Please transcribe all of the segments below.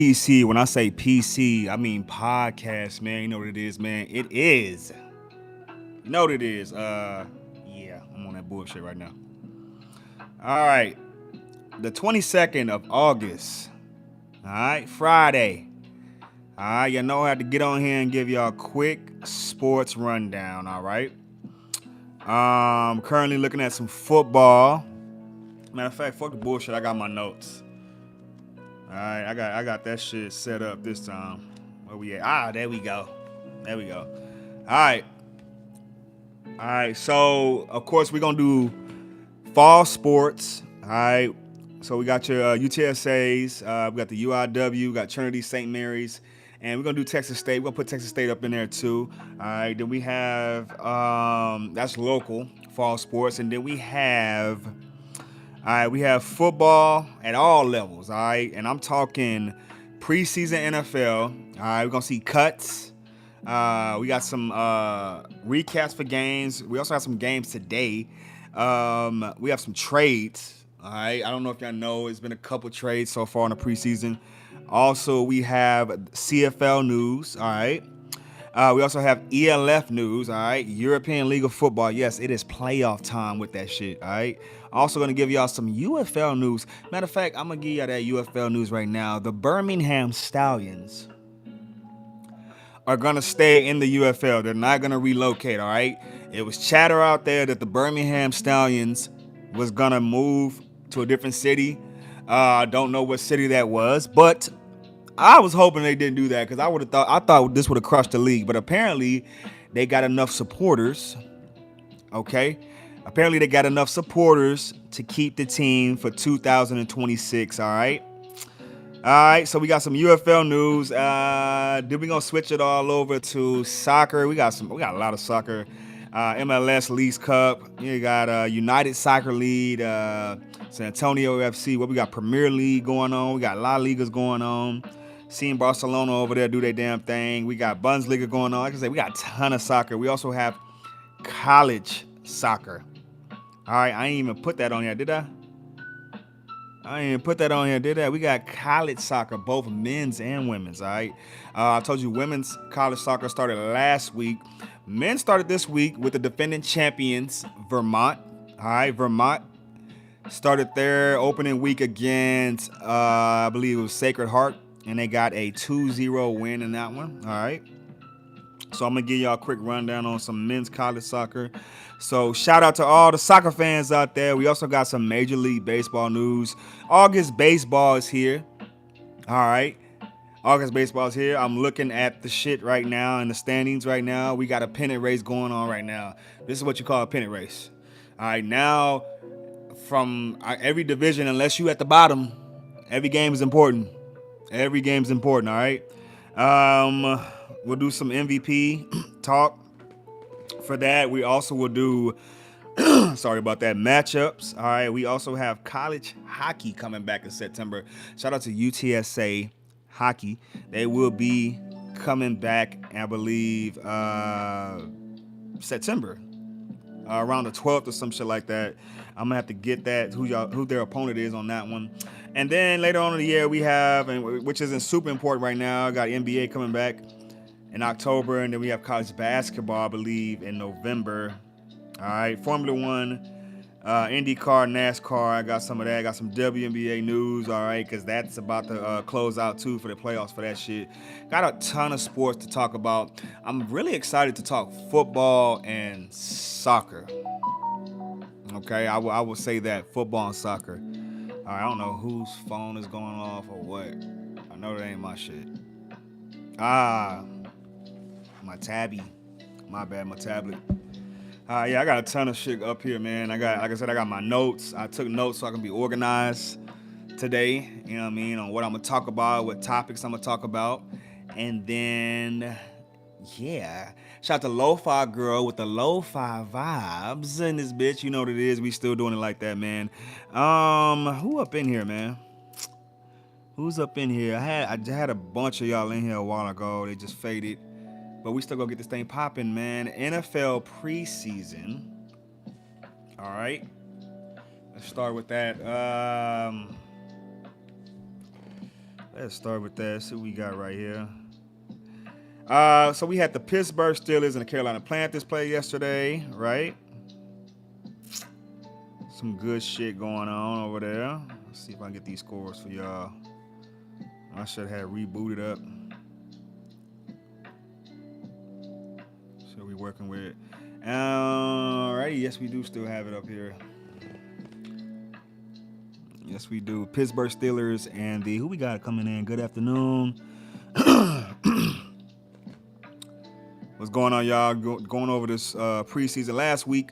PC. When I say PC, I mean podcast, man. You know what it is, man. It is. You know what it is. Yeah, I'm on that bullshit right now. All right, the 22nd of August. All right, Friday. All right, you know I had to get on here and give y'all a quick sports rundown. All right. Currently looking at some football. Matter of fact, fuck the bullshit. I got my notes. All right, I got that shit set up this time. Where we at? There we go. There we go. All right. All right. So, of course, we're going to do fall sports. All right. So, we got your UTSAs. We got the UIW. We got Trinity St. Mary's. And we're going to do Texas State. We're going to put Texas State up in there, too. All right. Then we have, that's local, fall sports. And then we have football at all levels, all right? And I'm talking preseason NFL. All right, we're gonna see cuts. We got some recaps for games. We also have some games today. We have some trades. All right, I don't know if y'all know, it's been a couple trades so far in the preseason. Also, we have CFL news. All right. We also have ELF news, all right? European League of Football. Yes, it is playoff time with that shit, all right? Also going to give y'all some UFL news. Matter of fact, I'm going to give y'all that UFL news right now. The Birmingham Stallions are going to stay in the UFL. They're not going to relocate, all right? It was chatter out there that the Birmingham Stallions was going to move to a different city. I don't know what city that was, but I was hoping they didn't do that because I thought this would have crushed the league, but apparently they got enough supporters. Okay, apparently they got enough supporters to keep the team for 2026. All right. So we got some UFL news. Then we gonna switch it all over to soccer. We got a lot of soccer. MLS Leagues Cup. You got United Soccer League, San Antonio FC. What we got? Premier League going on. We got La Ligas going on. Seeing Barcelona over there do their damn thing. We got Bundesliga going on. Like I said, we got a ton of soccer. We also have college soccer. All right, I ain't even put that on here, did I? I ain't put that on here, did I? We got college soccer, both men's and women's, all right? I told you women's college soccer started last week. Men started this week with the defending champions, Vermont. All right, Vermont started their opening week against, I believe it was Sacred Heart, and they got a 2-0 win in that one, all right? So I'm going to give y'all a quick rundown on some men's college soccer. So shout out to all the soccer fans out there. We also got some Major League Baseball news. August baseball is here. All right. August baseball is here. I'm looking at the shit right now in the standings right now. We got a pennant race going on right now. This is what you call a pennant race. All right. Now, from every division, unless you at the bottom, every game is important. Every game's important, all right? We'll do some MVP talk. For that, we also will do, sorry about that, matchups. All right, we also have college hockey coming back in September. Shout out to UTSA Hockey. They will be coming back, I believe, September. Around the 12th or some shit like that. I'm gonna have to get that who their opponent is on that one. And then later on in the year we have, and which isn't super important right now, got NBA coming back in October, and then we have college basketball, I believe, in November. All right, Formula One, IndyCar, NASCAR. I got some of that. I got some WNBA news. All right, because that's about to close out too for the playoffs for that shit. Got a ton of sports to talk about. I'm really excited to talk football and soccer. Okay, I will say that football and soccer. All right, I don't know whose phone is going off or what. I know that ain't my shit. My tabby. My bad, my tablet. Yeah, I got a ton of shit up here, man. Like I said, I got my notes. I took notes so I can be organized today. You know what I mean? On what I'm gonna talk about, what topics I'm gonna talk about, and then yeah. Shout out to Lo-Fi Girl with the Lo-Fi vibes in this bitch. You know what it is. We still doing it like that, man. Who up in here, man? Who's up in here? I just had a bunch of y'all in here a while ago. They just faded. But we still gonna get this thing popping, man. NFL preseason. All right. Let's start with that. Let's start with that. See what we got right here. So we had the Pittsburgh Steelers and the Carolina Panthers play yesterday, right? Some good shit going on over there. Let's see if I can get these scores for y'all. I should have rebooted up. So we working with it. Alrighty, yes, we do still have it up here. Yes, we do. Pittsburgh Steelers and who we got coming in? Good afternoon. What's going on, y'all? Going over this preseason last week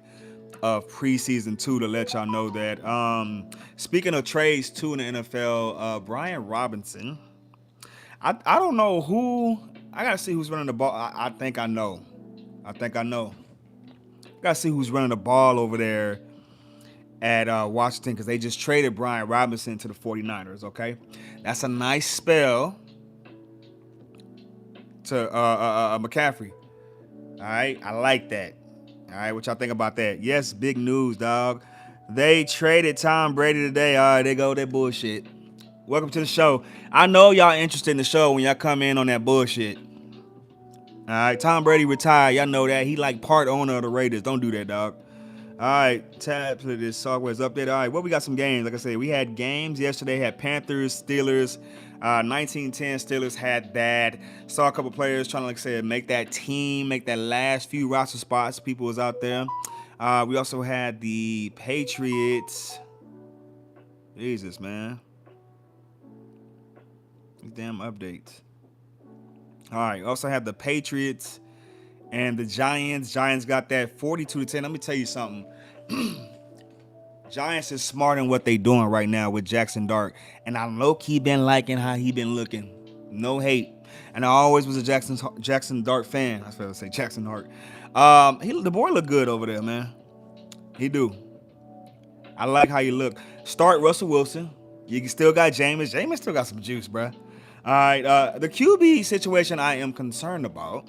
of preseason 2 to let y'all know that. Speaking of trades too in the NFL, Brian Robinson. I don't know who. I gotta see who's running the ball. I think I know. Gotta see who's running the ball over there at Washington, because they just traded Brian Robinson to the 49ers, okay? That's a nice spell to McCaffrey. All right, I like that. All right, what y'all think about that? Yes, big news, dog. They traded Tom Brady today. All right, they go with that bullshit. Welcome to the show. I know y'all interested in the show when y'all come in on that bullshit. All right, Tom Brady retired. Y'all know that. He like part owner of the Raiders. Don't do that, dog. All right, tab to this software's update. All right, well, we got some games. Like I said, we had games yesterday. Had Panthers, Steelers. 19-10 Steelers had that. Saw a couple players trying to, like I said, make that team, make that last few roster spots. People was out there. We also had the Patriots. Jesus, man. These damn updates. All right, also have the Patriots and the Giants. Giants got that 42-10. Let me tell you something. Giants is smart in what they doing right now with Jackson Dart. And I low-key been liking how he been looking. No hate. And I always was a Jackson Dart fan. I was supposed to say Jackson Hart. The boy look good over there, man. He do. I like how you look. Start Russell Wilson. You still got Jameis. Jameis still got some juice, bruh. All right. The QB situation I am concerned about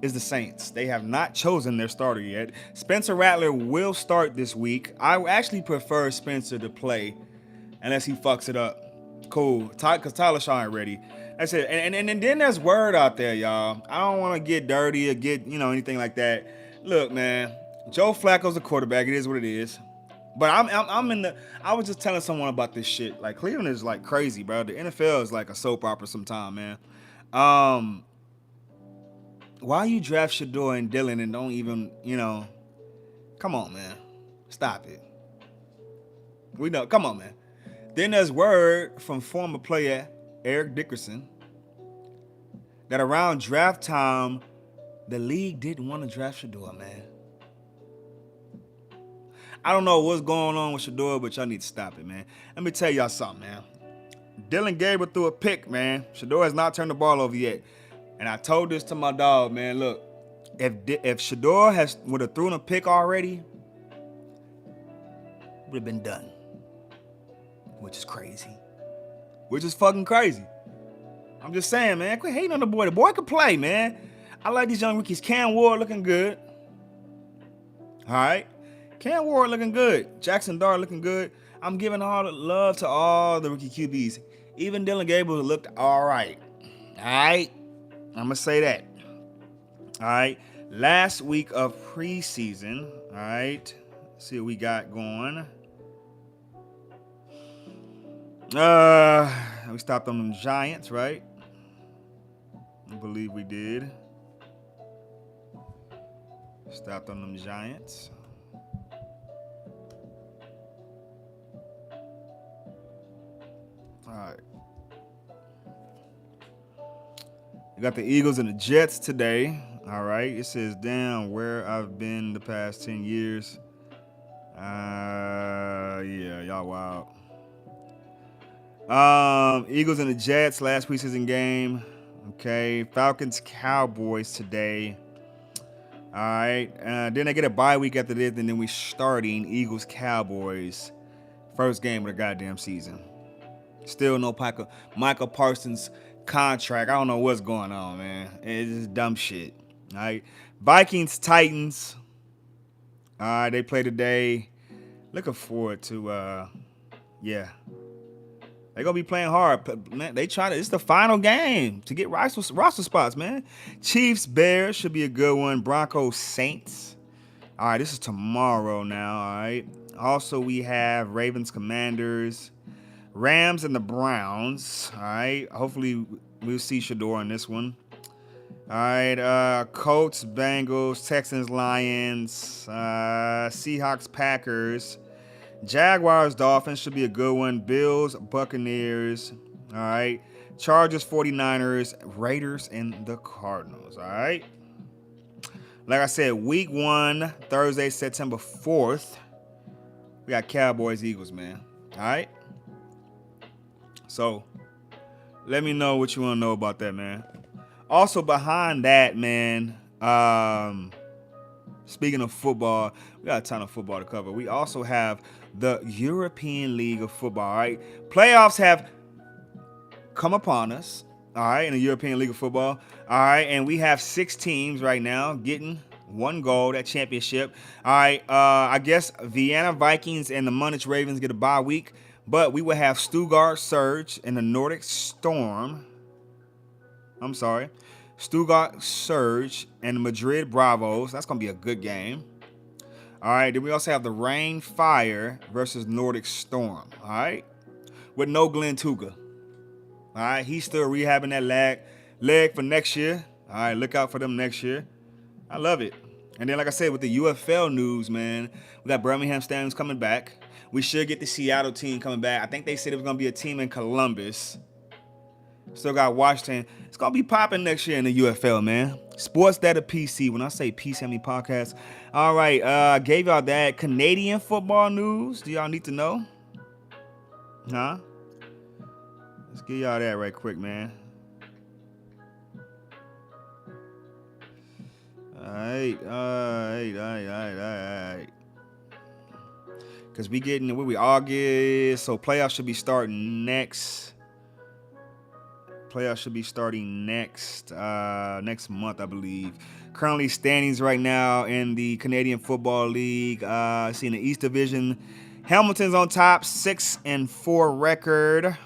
is the Saints. They have not chosen their starter yet. Spencer Rattler will start this week. I actually prefer Spencer to play unless he fucks it up. Cool. Because Tyler Shaw ain't ready. That's it. And then there's word out there, y'all. I don't want to get dirty or get, anything like that. Look, man. Joe Flacco's a quarterback. It is what it is. But I was just telling someone about this shit. Like, Cleveland is like crazy, bro. The NFL is like a soap opera sometime, man. Why you draft Shador and Dylan and don't even, come on, man. Stop it. We know, come on, man. Then there's word from former player Eric Dickerson that around draft time, the league didn't want to draft Shador, man. I don't know what's going on with Shador, but y'all need to stop it, man. Let me tell y'all something, man. Dylan Gabriel threw a pick, man. Shador has not turned the ball over yet. And I told this to my dog, man. Look, if Shador would have thrown a pick already, would have been done. Which is crazy. Which is fucking crazy. I'm just saying, man. Quit hating on the boy. The boy can play, man. I like these young rookies. Cam Ward looking good. All right. Cam Ward looking good. Jackson Dart looking good. I'm giving all the love to all the rookie QBs. Even Dylan Gabriel looked all right. All right. I'm going to say that. All right. Last week of preseason. All right. Let's see what we got going. We stopped on them Giants, right? I believe we did. Stopped on them Giants. All right. We got the Eagles and the Jets today. All right. It says, damn, where I've been the past 10 years. Yeah, y'all wild. Eagles and the Jets, last preseason game. Okay. Falcons, Cowboys today. All right. Then they get a bye week after this, and then we starting Eagles, Cowboys. First game of the goddamn season. Still no Michael Parsons contract. I don't know what's going on, man. It's just dumb shit. All right. Vikings, Titans. All right. They play today. Looking forward to, yeah. They're gonna be playing hard. Man, they try to. It's the final game to get roster spots, man. Chiefs Bears should be a good one. Broncos Saints. All right, this is tomorrow now. All right. Also, we have Ravens Commanders, Rams and the Browns. All right. Hopefully, we'll see Shador on this one. All right. Colts, Bengals, Texans, Lions, Seahawks, Packers. Jaguars, Dolphins should be a good one. Bills, Buccaneers. All right. Chargers, 49ers, Raiders, and the Cardinals. All right. Like I said, week 1, Thursday, September 4th. We got Cowboys, Eagles, man. All right. So let me know what you want to know about that, man. Also, behind that, man, speaking of football, we got a ton of football to cover. We also have the European League of Football, all right? Playoffs have come upon us, all right, in the European League of Football, all right? And we have 6 teams right now getting one goal, that championship. All right, I guess Vienna Vikings and the Munich Ravens get a bye week, but we will have Stuttgart Surge and the Nordic Storm. Stuttgart Surge and the Madrid Bravos. That's going to be a good game. All right, then we also have the Rain Fire versus Nordic Storm. All right, with no Glenn Tuga. All right, he's still rehabbing that leg for next year. All right, look out for them next year. I love it. And then, like I said, with the UFL news, man, we got Birmingham Stallions coming back. We should get the Seattle team coming back. I think they said it was going to be a team in Columbus. Still got Washington. It's going to be popping next year in the UFL, man. Sportsdatapc. When I say PC, I mean podcast. All right. Gave y'all that Canadian football news. Do y'all need to know? Huh? Let's give y'all that right quick, man. All right. Because we getting August, so playoffs should be starting next. Playoffs should be starting next month, I believe. Currently standings right now in the Canadian Football League. See in the East Division, Hamilton's on top, 6-4 record. All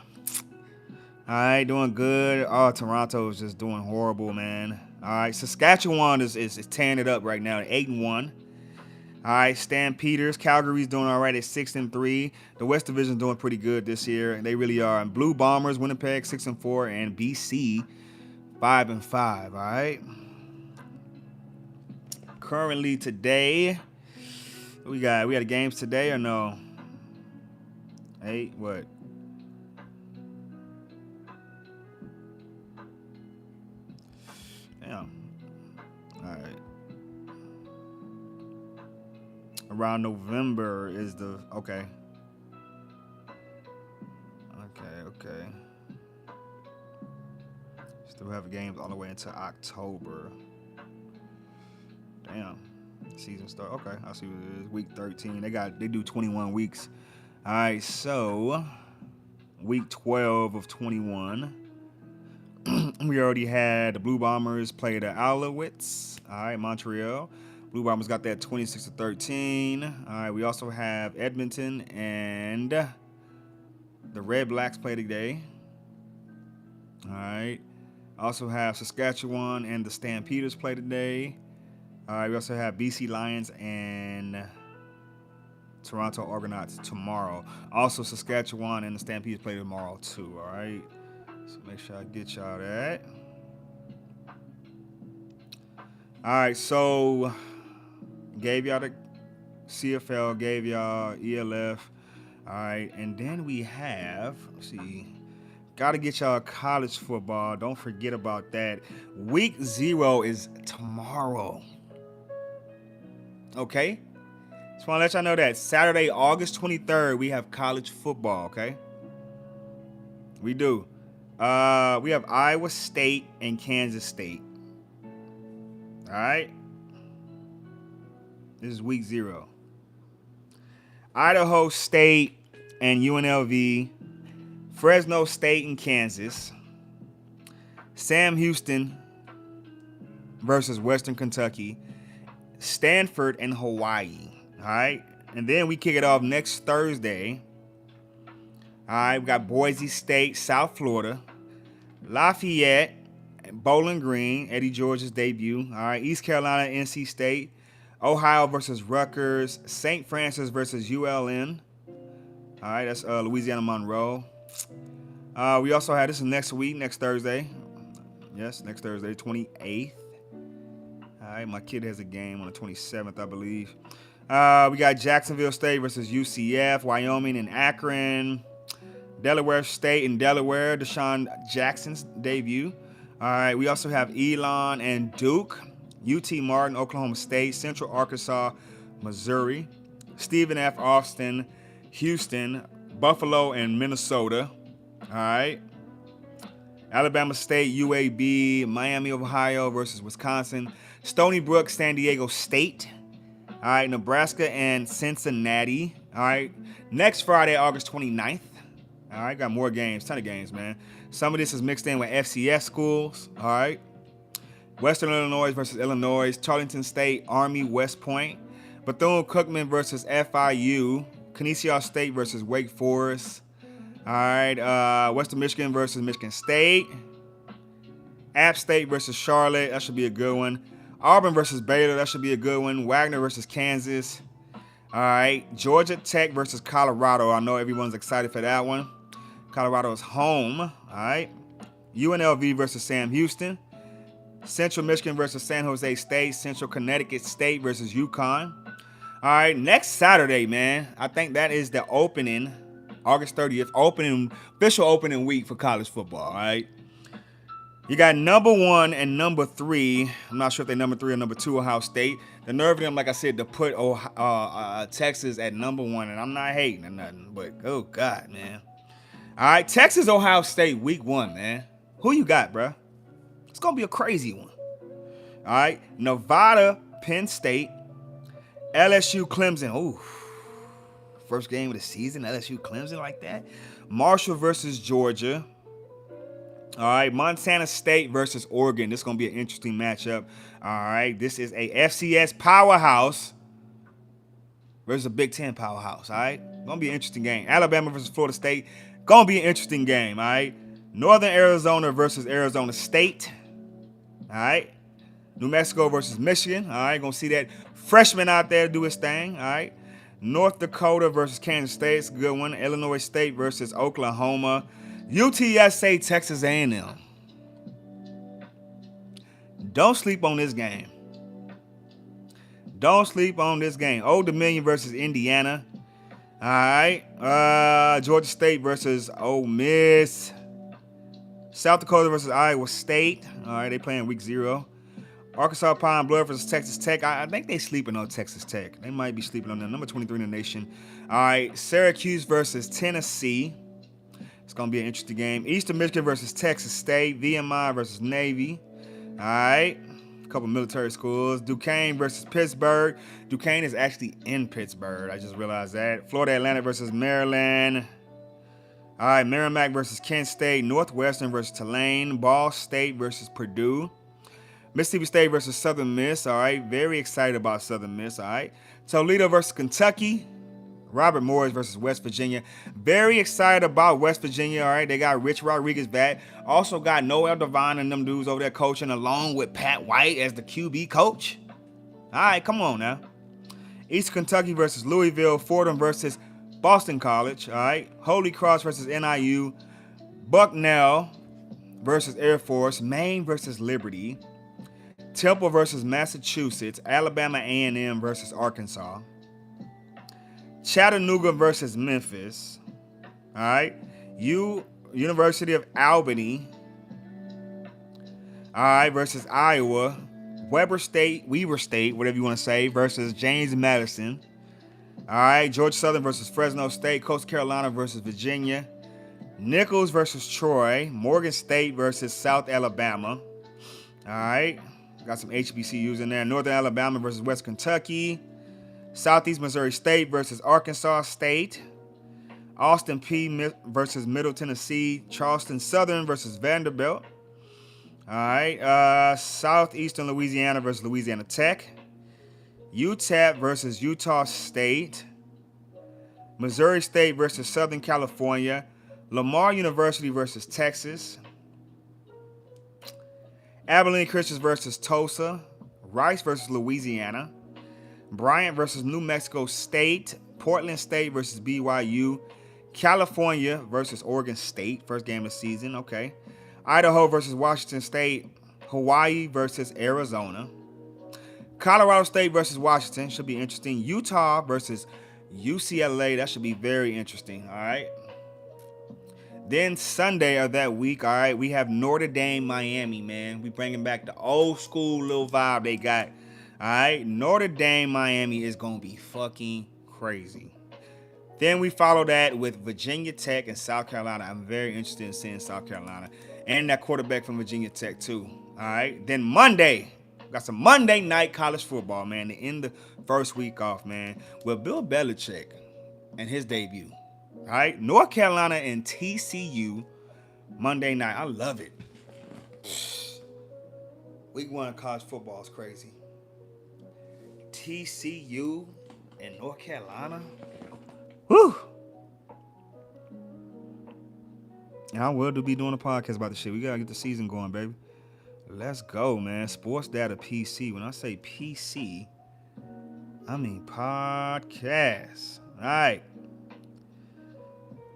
right, doing good. Oh, Toronto is just doing horrible, man. All right, Saskatchewan is tearing it up right now, 8-1. All right, Stampeders, Calgary's doing all right at 6-3. The West Division's doing pretty good this year. They really are. And Blue Bombers, Winnipeg, 6-4, and BC, 5-5. All right. Currently today, we got games today or no? 8, what? Damn. All right. Around November is the okay. Still have games all the way into October. Damn. Season start. Okay, I see what it is. Week 13. They do 21 weeks. All right, so week 12 of 21. We already had the Blue Bombers play the Alouettes. All right, Montreal. Blue Bombers got that 26-13. All right, we also have Edmonton and the Red Blacks play today. All right. Also have Saskatchewan and the Stampeders play today. All right, we also have BC Lions and Toronto Argonauts tomorrow. Also, Saskatchewan and the Stampeders play tomorrow too. All right. So make sure I get y'all that. All right, so gave y'all the CFL, gave y'all ELF. All right, and then we have, let's see, got to get y'all college football. Don't forget about that. Week 0 is tomorrow. Okay? Just want to let y'all know that Saturday, August 23rd, we have college football, okay? We do. We have Iowa State and Kansas State. All right? This is week 0. Idaho State and UNLV. Fresno State and Kansas. Sam Houston versus Western Kentucky. Stanford and Hawaii. All right? And then we kick it off next Thursday. All right, we got Boise State, South Florida. Lafayette, Bowling Green, Eddie George's debut. All right, East Carolina, NC State. Ohio versus Rutgers. St. Francis versus ULN. All right, that's Louisiana Monroe. We also had this next week, next Thursday. Yes, next Thursday, 28th. All right, my kid has a game on the 27th, I believe. We got Jacksonville State versus UCF, Wyoming and Akron, Delaware State and Delaware, Deshaun Jackson's debut. All right, we also have Elon and Duke, UT Martin, Oklahoma State, Central Arkansas, Missouri, Stephen F. Austin, Houston, Buffalo, and Minnesota. All right. Alabama State, UAB, Miami, Ohio versus Wisconsin, Stony Brook, San Diego State. All right, Nebraska and Cincinnati. All right, next Friday, August 29th. All right, got more games, ton of games, man. Some of this is mixed in with FCS schools. All right, Western Illinois versus Illinois, Tarleton State, Army, West Point, Bethune-Cookman versus FIU, Canisius State versus Wake Forest. All right, Western Michigan versus Michigan State, App State versus Charlotte. That should be a good one. Auburn versus Baylor. That should be a good one. Wagner versus Kansas. All right, Georgia Tech versus Colorado. I know everyone's excited for that one. Colorado is home. All right, UNLV versus Sam Houston. Central Michigan versus San Jose State. Central Connecticut State versus UConn. All right, next Saturday, man. I think that is the opening, August 30th, official opening week for college football. All right. You got number 1 and number 3. I'm not sure if they're number 3 or number 2, Ohio State. The nerve of them, like I said, to put Texas at number 1, and I'm not hating or nothing, but oh God, man. All right, Texas, Ohio State, week 1, man. Who you got, bro? It's gonna be a crazy one. All right, Nevada, Penn State, LSU, Clemson. Ooh, first game of the season, LSU, Clemson like that. Marshall versus Georgia. All right, Montana State versus Oregon. This is going to be an interesting matchup. All right, this is a FCS powerhouse versus a Big Ten powerhouse. All right, going to be an interesting game. Alabama versus Florida State. Going to be an interesting game. All right, Northern Arizona versus Arizona State. All right, New Mexico versus Michigan. All right, going to see that freshman out there do his thing. All right, North Dakota versus Kansas State. It's a good one. Illinois State versus Oklahoma. UTSA, Texas A&M. Don't sleep on this game. Don't sleep on this game. Old Dominion versus Indiana. All right. Georgia State versus Ole Miss. South Dakota versus Iowa State. All right, they playing week 0. Arkansas Pine Bluff versus Texas Tech. I think they sleeping on Texas Tech. They might be sleeping on them. Number 23 in the nation. All right, Syracuse versus Tennessee. It's going to be an interesting game. Eastern Michigan versus Texas State. VMI versus Navy. All right. A couple military schools. Duquesne versus Pittsburgh. Duquesne is actually in Pittsburgh. I just realized that. Florida Atlantic versus Maryland. All right. Merrimack versus Kent State. Northwestern versus Tulane. Ball State versus Purdue. Mississippi State versus Southern Miss. All right. Very excited about Southern Miss. All right. Toledo versus Kentucky. Robert Morris versus West Virginia. Very excited about West Virginia. All right, they got Rich Rodriguez back. Also got Noel Devine and them dudes over there coaching, along with Pat White as the QB coach. All right, come on now. East Kentucky versus Louisville. Fordham versus Boston College. All right, Holy Cross versus NIU. Bucknell versus Air Force. Maine versus Liberty. Temple versus Massachusetts. Alabama A&M versus Arkansas. Chattanooga versus Memphis. All right. University of Albany. All right, versus Iowa. Weber State, whatever you want to say, versus James Madison. All right. Georgia Southern versus Fresno State. Coastal Carolina versus Virginia. Nichols versus Troy. Morgan State versus South Alabama. All right. Got some HBCUs in there. Northern Alabama versus West Kentucky. Southeast Missouri State versus Arkansas State. Austin P versus Middle Tennessee. Charleston Southern versus Vanderbilt. All right. Southeastern Louisiana versus Louisiana Tech. UTEP versus Utah State. Missouri State versus Southern California. Lamar University versus Texas. Abilene Christians versus Tulsa. Rice versus Louisiana. Bryant versus New Mexico State. Portland State versus BYU. California versus Oregon State. First game of the season. Okay. Idaho versus Washington State. Hawaii versus Arizona. Colorado State versus Washington. Should be interesting. Utah versus UCLA. That should be very interesting. All right. Then Sunday of that week, all right, we have Notre Dame, Miami, man. We bringing back the old school little vibe they got. All right, Notre Dame, Miami is going to be fucking crazy. Then we follow that with Virginia Tech and South Carolina. I'm very interested in seeing South Carolina. And that quarterback from Virginia Tech, too. All right, then Monday, got some Monday night college football, man, to end the first week off, man, with Bill Belichick and his debut. All right, North Carolina and TCU Monday night. I love it. Week 1 of college football is crazy. TCU and North Carolina. Whew. And I will be doing a podcast about this shit. We gotta get the season going, baby. Let's go, man. Sportsdatapc. PC. When I say PC, I mean podcast. All right.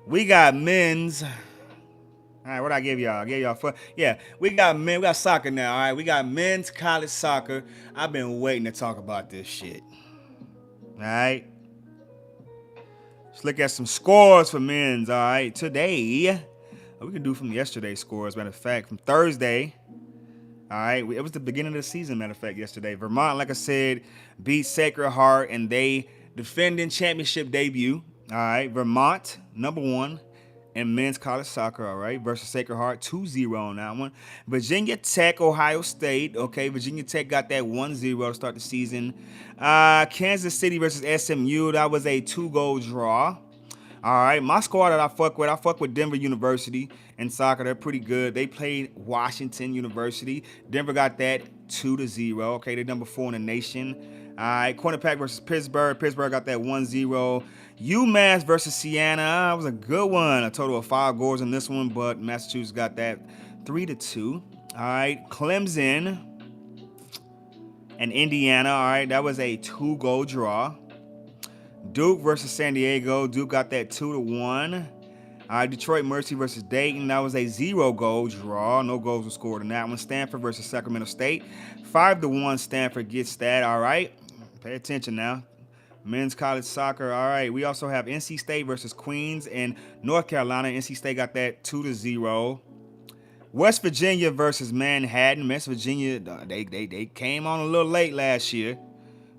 We got men's. All right, what I give y'all? I gave y'all fun. Yeah, we got soccer now. All right, we got men's college soccer. I've been waiting to talk about this shit. All right. Let's look at some scores for men's. All right, today we can do from yesterday's scores. Matter of fact, from Thursday. All right, it was the beginning of the season. Matter of fact, yesterday, Vermont, like I said, beat Sacred Heart, and they defending championship debut. All right, Vermont, number 1 in men's college soccer, all right, versus Sacred Heart, 2-0 on that one. Virginia Tech, Ohio State, okay, Virginia Tech got that 1-0 to start the season. Kansas City versus SMU, that was a 2-goal draw. All right, my squad that I fuck with Denver University in soccer. They're pretty good. They played Washington University. Denver got that 2-0. Okay, they're number 4 in the nation. All right, Quinnipiac versus Pittsburgh. Pittsburgh got that 1-0. UMass versus Siena. That was a good one. A total of 5 goals in this one, but Massachusetts got that 3-2. All right, Clemson and Indiana. All right, that was a 2-goal draw. Duke versus San Diego. Duke got that 2-1. Detroit Mercy versus Dayton. That was a 0-goal draw. No goals were scored in that one. Stanford versus Sacramento State. 5-1. Stanford gets that. All right. Pay attention now. Men's college soccer. All right. We also have NC State versus Queens and North Carolina. NC State got that 2-0. West Virginia versus Manhattan. West Virginia, they came on a little late last year.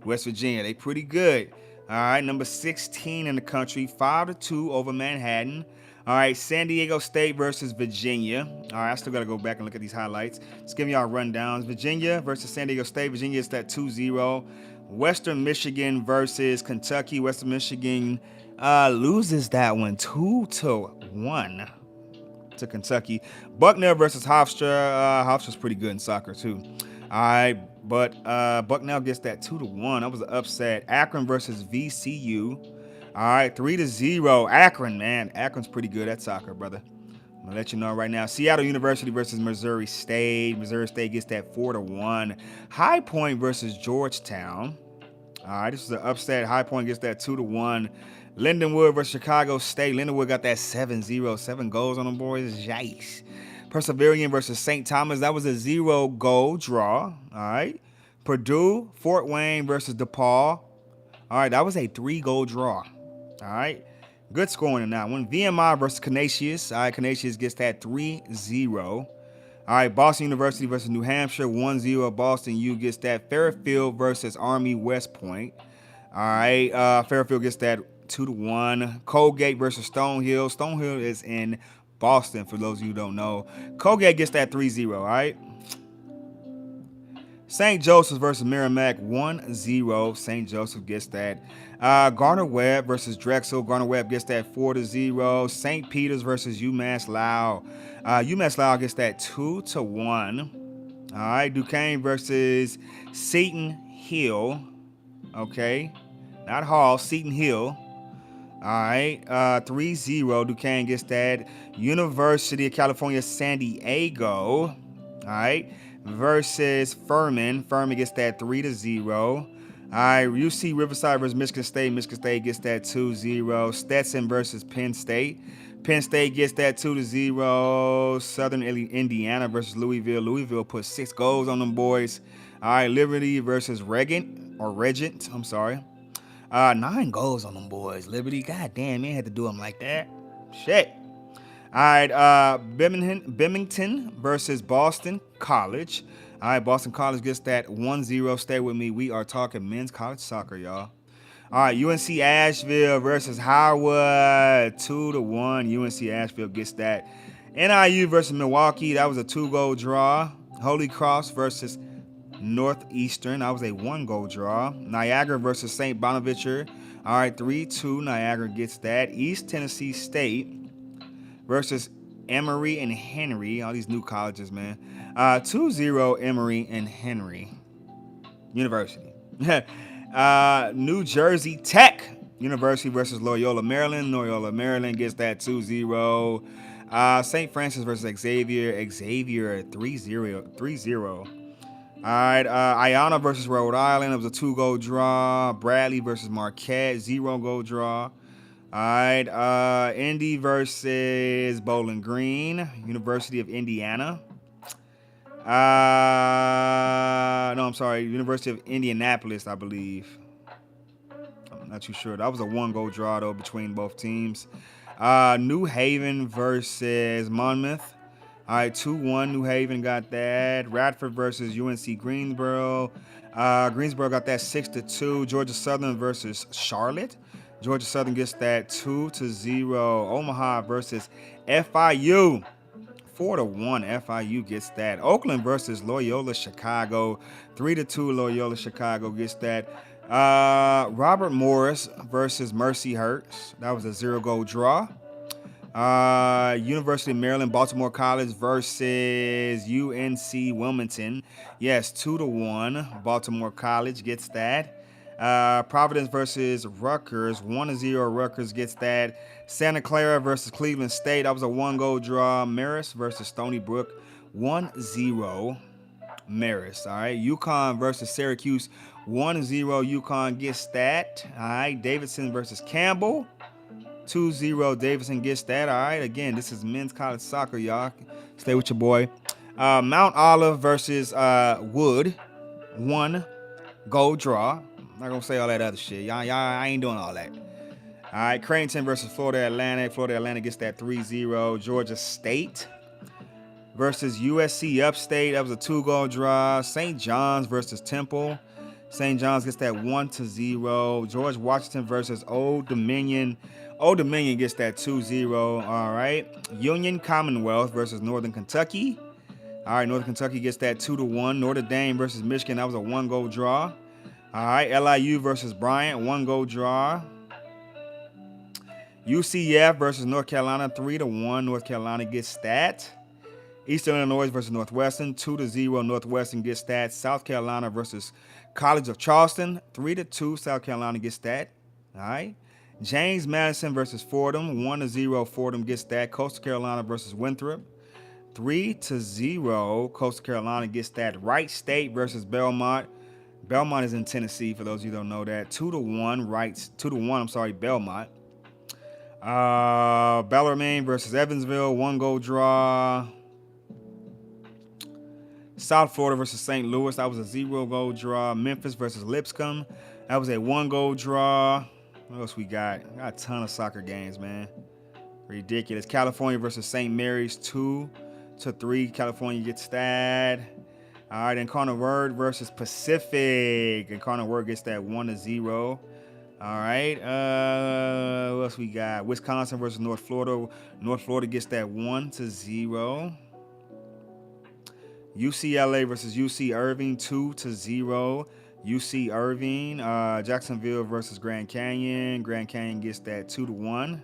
West Virginia, they pretty good. All right, number 16 in the country, 5-2 over Manhattan. All right, San Diego State versus Virginia. All right, I still got to go back and look at these highlights. Just giving y'all rundowns. Virginia versus San Diego State. Virginia is that 2-0. Western Michigan versus Kentucky. Western Michigan loses that one 2-1 to Kentucky. Bucknell versus Hofstra. Hofstra's pretty good in soccer, too. All right, but Bucknell gets that 2-1. That was an upset. Akron versus VCU. All right, 3-0. Akron, man. Akron's pretty good at soccer, brother. I'm gonna let you know right now. Seattle University versus Missouri State. Missouri State gets that 4-1. High Point versus Georgetown. All right, this is an upset. High Point gets that 2-1. Lindenwood versus Chicago State. Lindenwood got that 7-0. 7 goals on them boys. Yikes. Perseverian versus St. Thomas. That was a 0-goal draw. All right. Purdue, Fort Wayne versus DePaul. All right. That was a 3-goal draw. All right. Good scoring in that one. VMI versus Canisius. All right. Canisius gets that 3-0. All right. Boston University versus New Hampshire. 1-0. Boston U gets that. Fairfield versus Army West Point. All right. Fairfield gets that 2-1. Colgate versus Stonehill. Stonehill is in Boston, for those of you who don't know. Colgate gets that 3-0, all right? St. Joseph's versus Merrimack, 1-0. St. Joseph gets that. Gardner-Webb versus Drexel. Gardner-Webb gets that 4-0. St. Peter's versus UMass Lowell. UMass Lowell gets that 2-1. All right, Duquesne versus Seton Hill. Okay, not Hall, Seton Hill. All right, 3-0. Duquesne gets that. University of California, San Diego. All right, versus Furman. Furman gets that 3-0. All right, UC Riverside versus Michigan State. Michigan State gets that 2-0. Stetson versus Penn State. Penn State gets that 2-0. Southern Indiana versus Louisville. Louisville put 6 goals on them boys. All right, Liberty versus Regent. I'm sorry. 9 goals on them boys. Liberty, goddamn, man, had to do them like that. Shit. All right, Bennington versus Boston College. All right, Boston College gets that 1-0. Stay with me. We are talking men's college soccer, y'all. All right, UNC Asheville versus Howard, 2-1. UNC Asheville gets that. NIU versus Milwaukee, that was a 2-goal draw. Holy Cross versus Northeastern, that was a 1-goal draw. Niagara versus St. Bonaventure, all right, 3-2. Niagara gets that. East Tennessee State versus Emory and Henry, all these new colleges, man. 2-0 Emory and Henry University. New Jersey Tech University versus Loyola, Maryland. Loyola, Maryland gets that 2-0. St. Francis versus Xavier. Xavier 3-0. All right, Iona versus Rhode Island. It was a 2-goal draw. Bradley versus Marquette, 0-goal draw. All right, Indy versus Bowling Green, University of Indiana. No, I'm sorry, University of Indianapolis, I believe. I'm not too sure. That was a 1-goal draw, though, between both teams. New Haven versus Monmouth. All right, 2-1. New Haven got that. Radford versus UNC Greensboro. Greensboro got that 6-2. Georgia Southern versus Charlotte. Georgia Southern gets that 2-0. Omaha versus FIU. 4-1. FIU gets that. Oakland versus Loyola Chicago. 3-2. Loyola Chicago gets that. Robert Morris versus Mercyhurst. That was a 0-goal draw. University of Maryland, Baltimore College versus UNC Wilmington. Yes, 2-1. Baltimore College gets that. Providence versus Rutgers, 1-0. Rutgers gets that. Santa Clara versus Cleveland State. That was a 1-goal draw. Marist versus Stony Brook, 1-0. Marist. All right. UConn versus Syracuse, 1-0. UConn gets that. All right. Davidson versus Campbell. 2-0. Davidson gets that. All right. Again, this is men's college soccer, y'all. Stay with your boy. Mount Olive versus Wood. 1-goal draw. I'm not going to say all that other shit. Y'all, I ain't doing all that. All right. Creighton versus Florida Atlantic. Florida Atlantic gets that 3-0. Georgia State versus USC Upstate. That was a 2-goal draw. St. John's versus Temple. St. John's gets that 1-0. George Washington versus Old Dominion. Old Dominion gets that 2-0. All right. Union Commonwealth versus Northern Kentucky. All right. Northern Kentucky gets that 2-1. Notre Dame versus Michigan. That was a 1-goal draw. All right. LIU versus Bryant. 1-goal draw. UCF versus North Carolina. 3-1. North Carolina gets that. Eastern Illinois versus Northwestern. 2-0. Northwestern gets that. South Carolina versus College of Charleston. 3-2. South Carolina gets that. All right. James Madison versus Fordham. 1-0. Fordham gets that. Coastal Carolina versus Winthrop. 3-0. Coastal Carolina gets that. Wright State versus Belmont. Belmont is in Tennessee, for those of you who don't know that. 2-1. Wright. 2-1. I'm sorry, Belmont. Bellarmine versus Evansville. 1-goal draw. South Florida versus St. Louis. That was a 0-goal draw. Memphis versus Lipscomb. That was a 1-goal draw. What else we got? We got a ton of soccer games, man. Ridiculous. California versus St. Mary's, 2-3. California gets that. All right, Incarnate Word versus Pacific. Incarnate Word gets that 1-0. All right. What else we got? Wisconsin versus North Florida. North Florida gets that 1-0. UCLA versus UC Irving, 2-0. UC Irving. Jacksonville versus Grand Canyon. Grand Canyon gets that 2-1.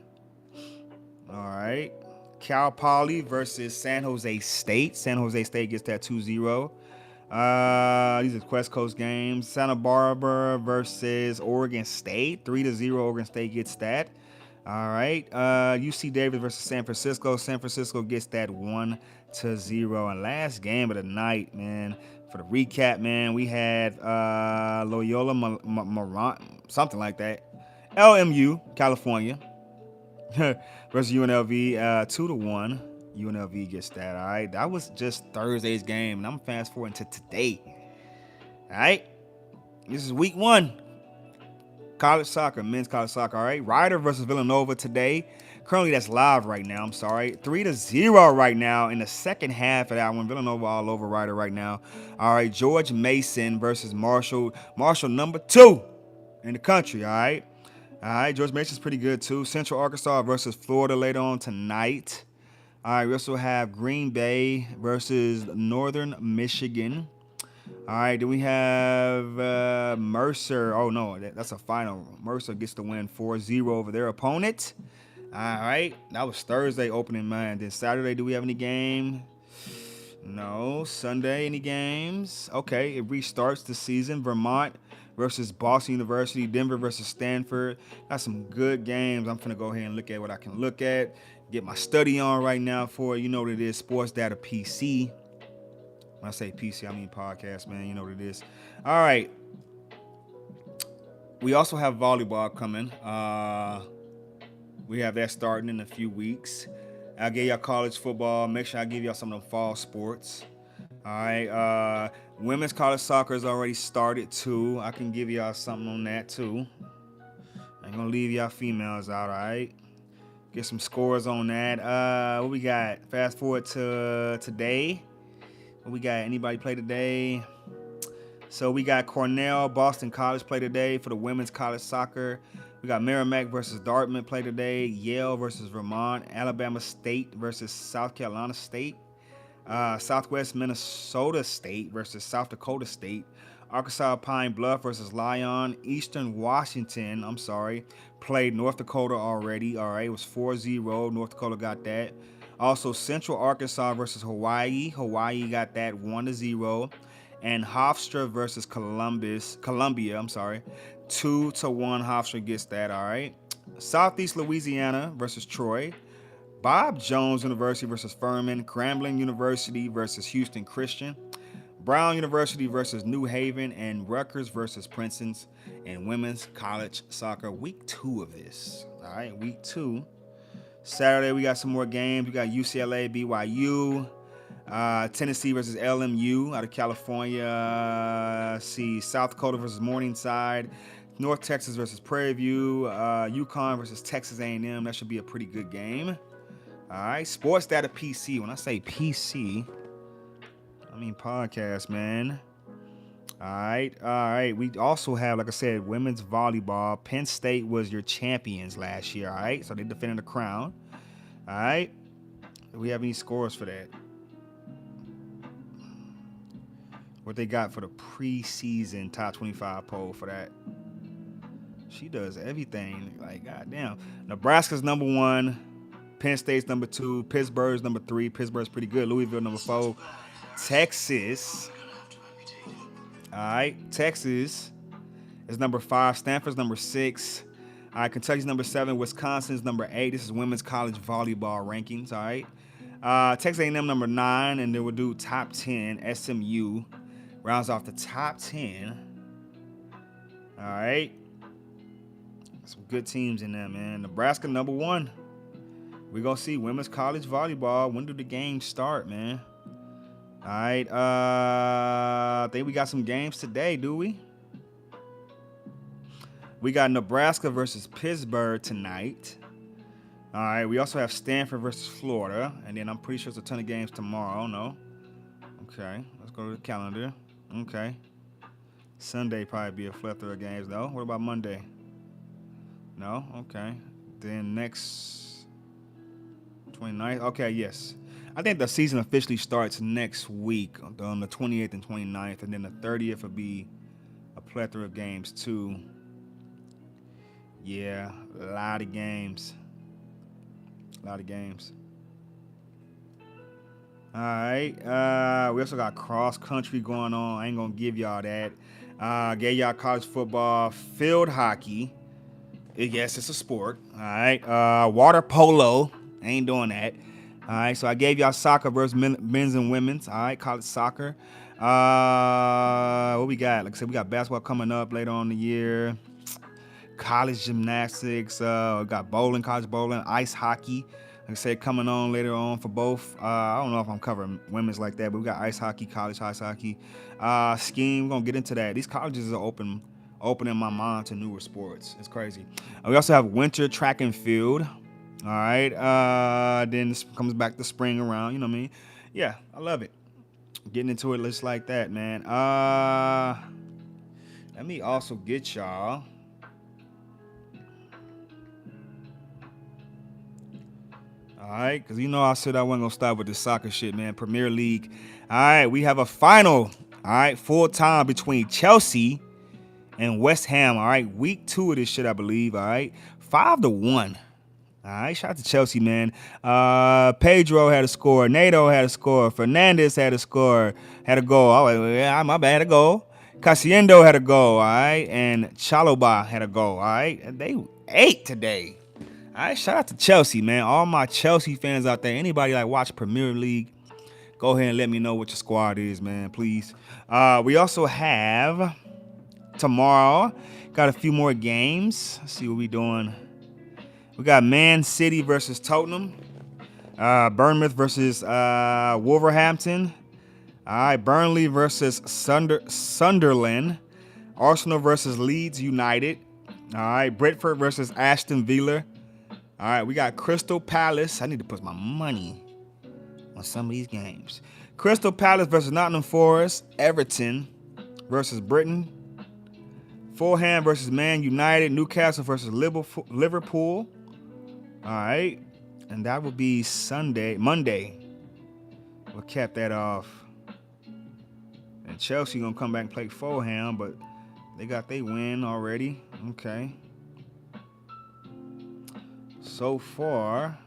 All right. Cal Poly versus San Jose State. San Jose State gets that 2-0. These are West Coast games. Santa Barbara versus Oregon State. 3-0. Oregon State gets that. All right. UC Davis versus San Francisco. San Francisco gets that 1-0. And last game of the night, man. For the recap, man, we had Loyola Marant, something like that. LMU, California, versus UNLV, 2-1. UNLV gets that. All right. That was just Thursday's game, and I'm fast forwarding to today. All right. This is week 1. College soccer, men's college soccer, all right? Rider versus Villanova today. Currently, that's live right now. I'm sorry. 3-0 right now in the second half of that one. Villanova all over Rider right now. All right, George Mason versus Marshall. Marshall number 2 in the country, all right? All right, George Mason's pretty good too. Central Arkansas versus Florida later on tonight. All right, we also have Green Bay versus Northern Michigan. All right, then we have Mercer. Oh, no, that's a final. Mercer gets the win 4-0 over their opponent. All right, that was Thursday opening, man. Then Saturday, do we have any game? No. Sunday, any games? Okay, it restarts the season. Vermont versus Boston University. Denver versus Stanford. Got some good games. I'm finna go ahead and look at what I can look at. Get my study on right now for it. You know what it is, Sportsdatapc. When I say PC, I mean podcast, man. You know what it is. All right. We also have volleyball coming. We have that starting in a few weeks. I'll give y'all college football. Make sure I give y'all some of them fall sports. All right. Women's college soccer has already started, too. I can give y'all something on that, too. I ain't going to leave y'all females out, all right? Get some scores on that. What we got? Fast forward to today. We got anybody play today? So we got Cornell, Boston College play today for the women's college soccer. We got Merrimack versus Dartmouth play today. Yale versus Vermont. Alabama State versus South Carolina State. Southwest Minnesota State versus South Dakota State. Arkansas Pine Bluff versus Lyon. Eastern Washington, played North Dakota already. All right, it was 4-0. North Dakota got that. Also, Central Arkansas versus Hawaii. Hawaii got that 1-0. And Hofstra versus Columbia, 2-1. Hofstra gets that, all right. Southeast Louisiana versus Troy. Bob Jones University versus Furman. Grambling University versus Houston Christian. Brown University versus New Haven. And Rutgers versus Princeton. And women's college soccer, week 2 of this. All right, week 2. Saturday, we got some more games. We got UCLA, BYU, Tennessee versus LMU out of California. South Dakota versus Morningside, North Texas versus Prairie View, UConn versus Texas A&M. That should be a pretty good game. All right, Sportsdatapc. When I say PC, I mean podcast, man. All right. We also have, like I said, women's volleyball. Penn State was your champions last year, all right? So they defended the crown, all right? Do we have any scores for that? What they got for the preseason top 25 poll for that? She does everything. Like, goddamn. Nebraska's number 1. Penn State's number 2. Pittsburgh's number 3. Pittsburgh's pretty good. Louisville number 4. Texas. All right, Texas is number 5. Stanford's number 6. All right, Kentucky's number 7. Wisconsin's number 8. This is women's college volleyball rankings. All right, Texas A&M number 9, and then we'll do top 10. SMU rounds off the top 10. All right, some good teams in there, man. Nebraska number 1. We're gonna see women's college volleyball. When do the games start, man? All right, I think we got some games today, do we? We got Nebraska versus Pittsburgh tonight. All right, we also have Stanford versus Florida, and then I'm pretty sure there's a ton of games tomorrow, no? Okay, let's go to the calendar. Okay. Sunday probably be a plethora of games, though. What about Monday? No? Okay. Then next 29th. Okay, yes. I think the season officially starts next week on the 28th and 29th, and then the 30th will be a plethora of games too. Yeah, a lot of games. All right. We also got cross country going on. I ain't gonna give y'all that. Gave y'all college football. Field hockey Yes, it's a sport. All right. Water polo. Ain't doing that. All right. So I gave y'all soccer versus men's and women's. All right. College soccer. What we got? Like I said, we got basketball coming up later on in the year. College gymnastics. We got bowling, college bowling, ice hockey. Like I said, coming on later on for both. I don't know if I'm covering women's like that, but we got ice hockey, college ice hockey. Skiing, we're going to get into that. These colleges are opening my mind to newer sports. It's crazy. We also have winter track and field. All right. Then this comes back to spring around. You know what I mean? Yeah, I love it. Getting into it just like that, man. Let me also get y'all. All right, because I said I wasn't going to start with the soccer shit, man. Premier League. All right, we have a final, all right, full time between Chelsea and West Ham. All right, week 2 of this shit, I believe. All right, 5-1. All right, shout out to Chelsea, man. Pedro had a score. Nato had a score. Fernandez had a score. Had a goal. Oh, yeah, my bad, had a goal. Casiendo had a goal, all right, and Chalobah had a goal, all right. And they ate today. All right, shout out to Chelsea, man. All my Chelsea fans out there, anybody like watch Premier League, go ahead and let me know what your squad is, man, please. We also have tomorrow, got a few more games. Let's see what we doing. We got Man City versus Tottenham, Bournemouth versus Wolverhampton, all right, Burnley versus Sunderland, Arsenal versus Leeds United, all right, Brentford versus Aston Villa. All right, we got Crystal Palace. I need to put my money on some of these games. Crystal Palace versus Nottingham Forest. Everton versus Brighton. Fulham versus Man United. Newcastle versus Liverpool. All right, and that will be Monday. We'll cap that off. And Chelsea gonna come back and play Fulham, but they got their win already. Okay. So far,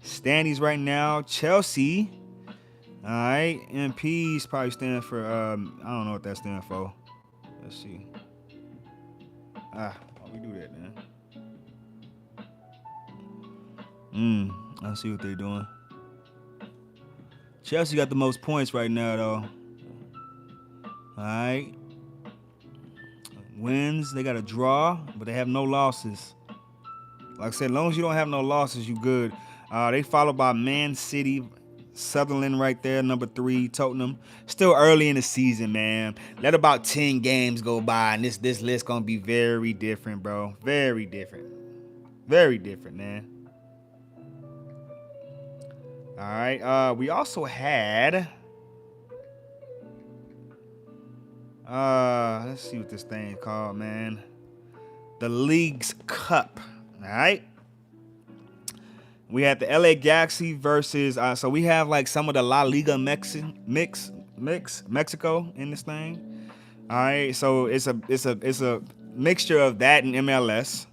standings right now, Chelsea, all right, MPs probably stand for, I don't know what that stands for. Let's see. Why we do that, man? Let's see what they're doing. Chelsea got the most points right now, though. All right. Wins, they got a draw, but they have no losses. Like I said, as long as you don't have no losses, you good. They followed by Man City, Sunderland right there, number 3, Tottenham. Still early in the season, man. Let about 10 games go by, and this list gonna be very different, bro. Very different. Very different, man. All right. We also had. Let's see what this thing is called, man. The League's Cup. All right. We had the LA Galaxy versus. So we have like some of the La Liga Mexico in this thing. All right. So it's a mixture of that and MLS.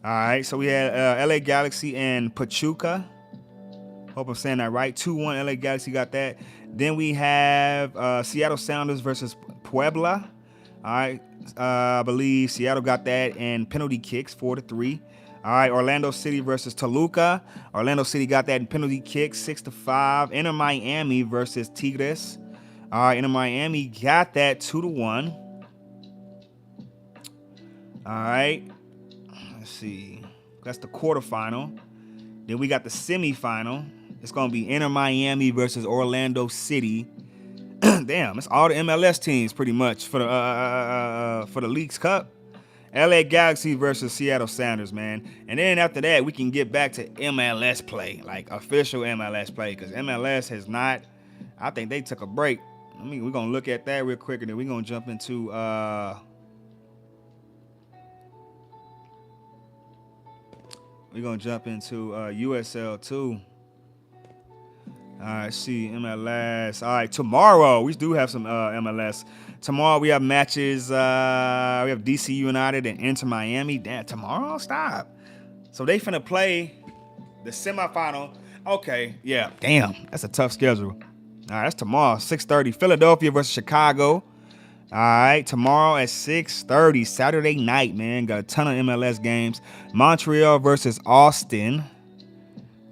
All right. So we had LA Galaxy and Pachuca. Hope I'm saying that right. 2-1 LA Galaxy got that. Then we have Seattle Sounders versus Puebla. All right. I believe Seattle got that and penalty kicks 4-3. All right. Orlando City versus Toluca. Orlando City got that in penalty kicks 6-5. Inter Miami versus Tigres. All right. Inter Miami got that 2-1. All right. Let's see. That's the quarterfinal. Then we got the semifinal. It's going to be Inter Miami versus Orlando City. Damn, it's all the MLS teams pretty much for the League's Cup. LA Galaxy versus Seattle Sounders, man. And then after that, we can get back to MLS play, like official MLS play, because MLS has not. I think they took a break. I mean, we're going to look at that real quick, and then we're going to jump into USL too. All right, see MLS. All right, tomorrow we do have some MLS. Tomorrow we have matches. We have DC United and Inter Miami. Damn, tomorrow? Stop. So they finna play the semifinal. Okay, yeah. Damn, that's a tough schedule. All right, that's tomorrow, 6:30. Philadelphia versus Chicago. All All right, tomorrow at 6:30, Saturday night, man. Got a ton of MLS games. Montreal versus Austin.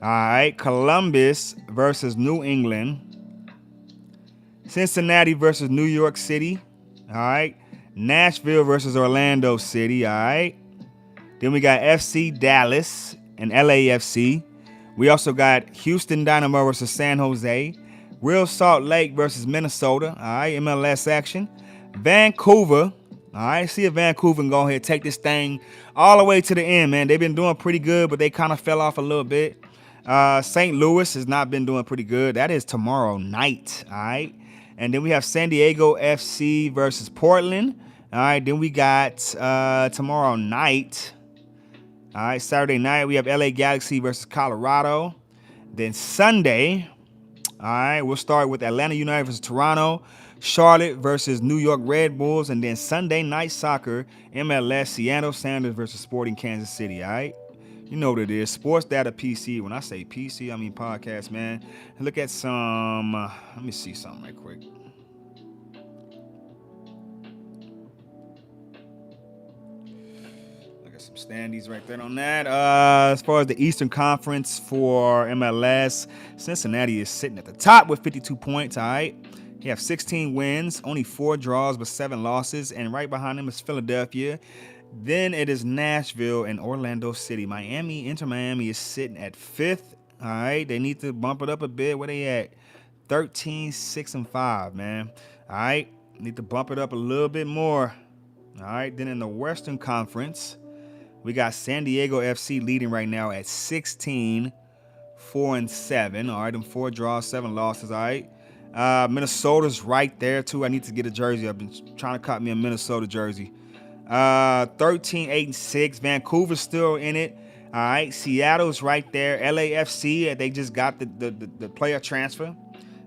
All right, Columbus versus New England. Cincinnati versus New York City. All right. Nashville versus Orlando City. All right. Then we got FC Dallas and LAFC. We also got Houston Dynamo versus San Jose. Real Salt Lake versus Minnesota. All right. MLS action. Vancouver. All right. See if Vancouver can go ahead and take this thing all the way to the end, man. They've been doing pretty good, but they kind of fell off a little bit. St. Louis has not been doing pretty good. That is tomorrow night. All right. And then we have San Diego FC versus Portland. All right. Then we got tomorrow night. All right. Saturday night, we have LA Galaxy versus Colorado. Then Sunday, all right, we'll start with Atlanta United versus Toronto, Charlotte versus New York Red Bulls, and then Sunday night soccer, MLS, Seattle Sounders versus Sporting Kansas City. All right. You know what it is. Sportsdatapc. When I say PC, I mean podcast, man. Look at some. Let me see something right quick. Look at some standings right there on that. As far as the Eastern Conference for MLS, Cincinnati is sitting at the top with 52 points. All right. He have 16 wins, only 4 draws, but 7 losses. And right behind him is Philadelphia. Then it is Nashville and Orlando City. Inter Miami is sitting at 5th. All right. They need to bump it up a bit. Where they at? 13, 6, and 5, man. All right. Need to bump it up a little bit more. All right. Then in the Western Conference, we got San Diego FC leading right now at 16, 4, and 7. All right. Them 4 draws, 7 losses. All right. Minnesota's right there, too. I need to get a jersey. I've been trying to cop me a Minnesota jersey. 13, 8, and 6. Vancouver's still in it. All right. Seattle's right there. LAFC, they just got the player transfer. All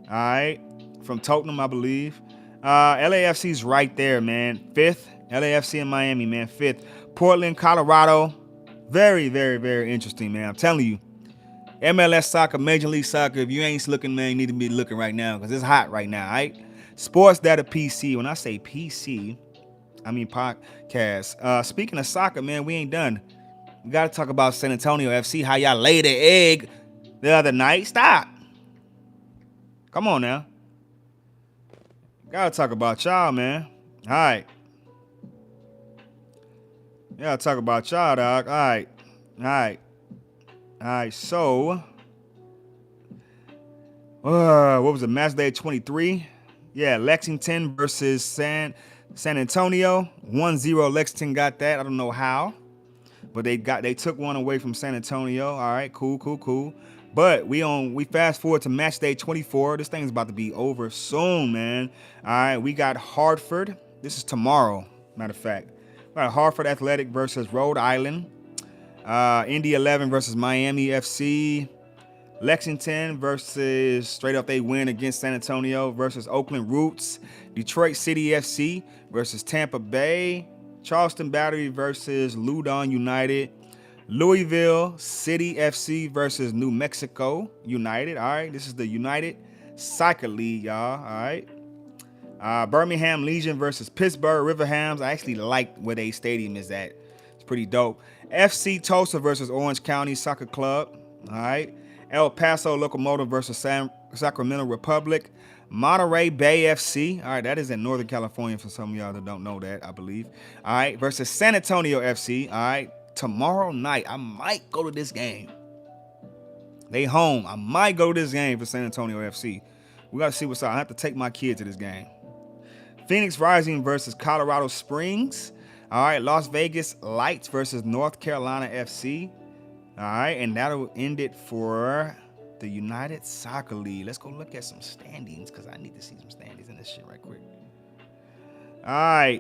right. From Tottenham, I believe. LAFC's right there, man. 5th. LAFC and Miami, man. 5th. Portland, Colorado. Very, very, very interesting, man. I'm telling you. MLS soccer, Major League Soccer. If you ain't looking, man, you need to be looking right now because it's hot right now, all right? Sportsdatapc. When I say PC, I mean podcast. Speaking of soccer, man, we ain't done. We got to talk about San Antonio FC, how y'all laid the egg the other night. Stop. Come on now. Got to talk about y'all, man. All right. Got to talk about y'all, dog. All right. All right. All right, so what was it? Match day 23. Yeah, Lexington versus San Antonio. 1-0. Lexington got that. I don't know how, but they took one away from San Antonio. All right, cool. But we fast forward to match day 24. This thing's about to be over soon, man. All right, we got Hartford. This is tomorrow, matter of fact. We got Hartford Athletic versus Rhode Island. Indy 11 versus Miami FC. Lexington versus straight up they win against San Antonio versus Oakland Roots. Detroit City FC versus Tampa Bay. Charleston Battery versus Loudoun United. Louisville City FC versus New Mexico United. All right, this is the United Soccer League, y'all. All right. Birmingham Legion versus Pittsburgh Riverhams. I actually like where their stadium is at. It's pretty dope. FC Tulsa versus Orange County Soccer Club. All right. El Paso Locomotive versus Sacramento Republic. Monterey Bay FC. All right. That is in Northern California for some of y'all that don't know that, I believe. All right. Versus San Antonio FC. All right. Tomorrow night, I might go to this game. They home. I might go to this game for San Antonio FC. We got to see what's up. I have to take my kids to this game. Phoenix Rising versus Colorado Springs. All right, Las Vegas Lights versus North Carolina FC. All right, and that'll end it for the United Soccer League. Let's go look at some standings because I need to see some standings in this shit right quick. All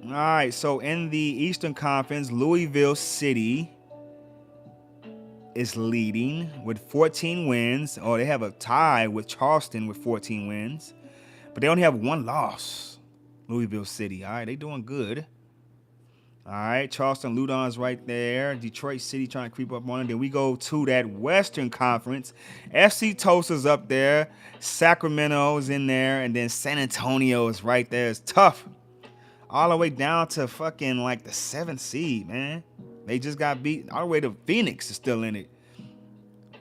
right, so in the Eastern Conference, Louisville City is leading with 14 wins. Oh, they have a tie with Charleston with 14 wins, but they only have 1 loss. Louisville City, all right, they doing good. All right, Charleston Ludon's right there. Detroit City trying to creep up on it. Then we go to that Western Conference. FC Tulsa's up there. Sacramento's in there. And then San Antonio is right there. It's tough. All the way down to fucking like the 7th seed, man. They just got beat. All the way to Phoenix is still in it.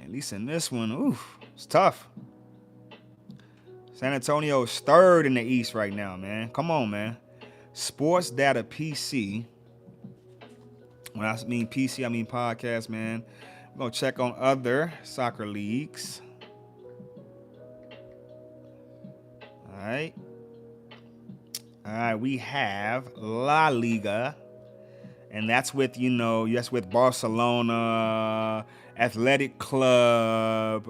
At least in this one, oof, it's tough. San Antonio is 3rd in the East right now, man. Come on, man. Sportsdatapc. When I mean PC, I mean podcast, man. We're going to check on other soccer leagues. All right. All right, we have La Liga. And that's with, that's with Barcelona, Athletic Club.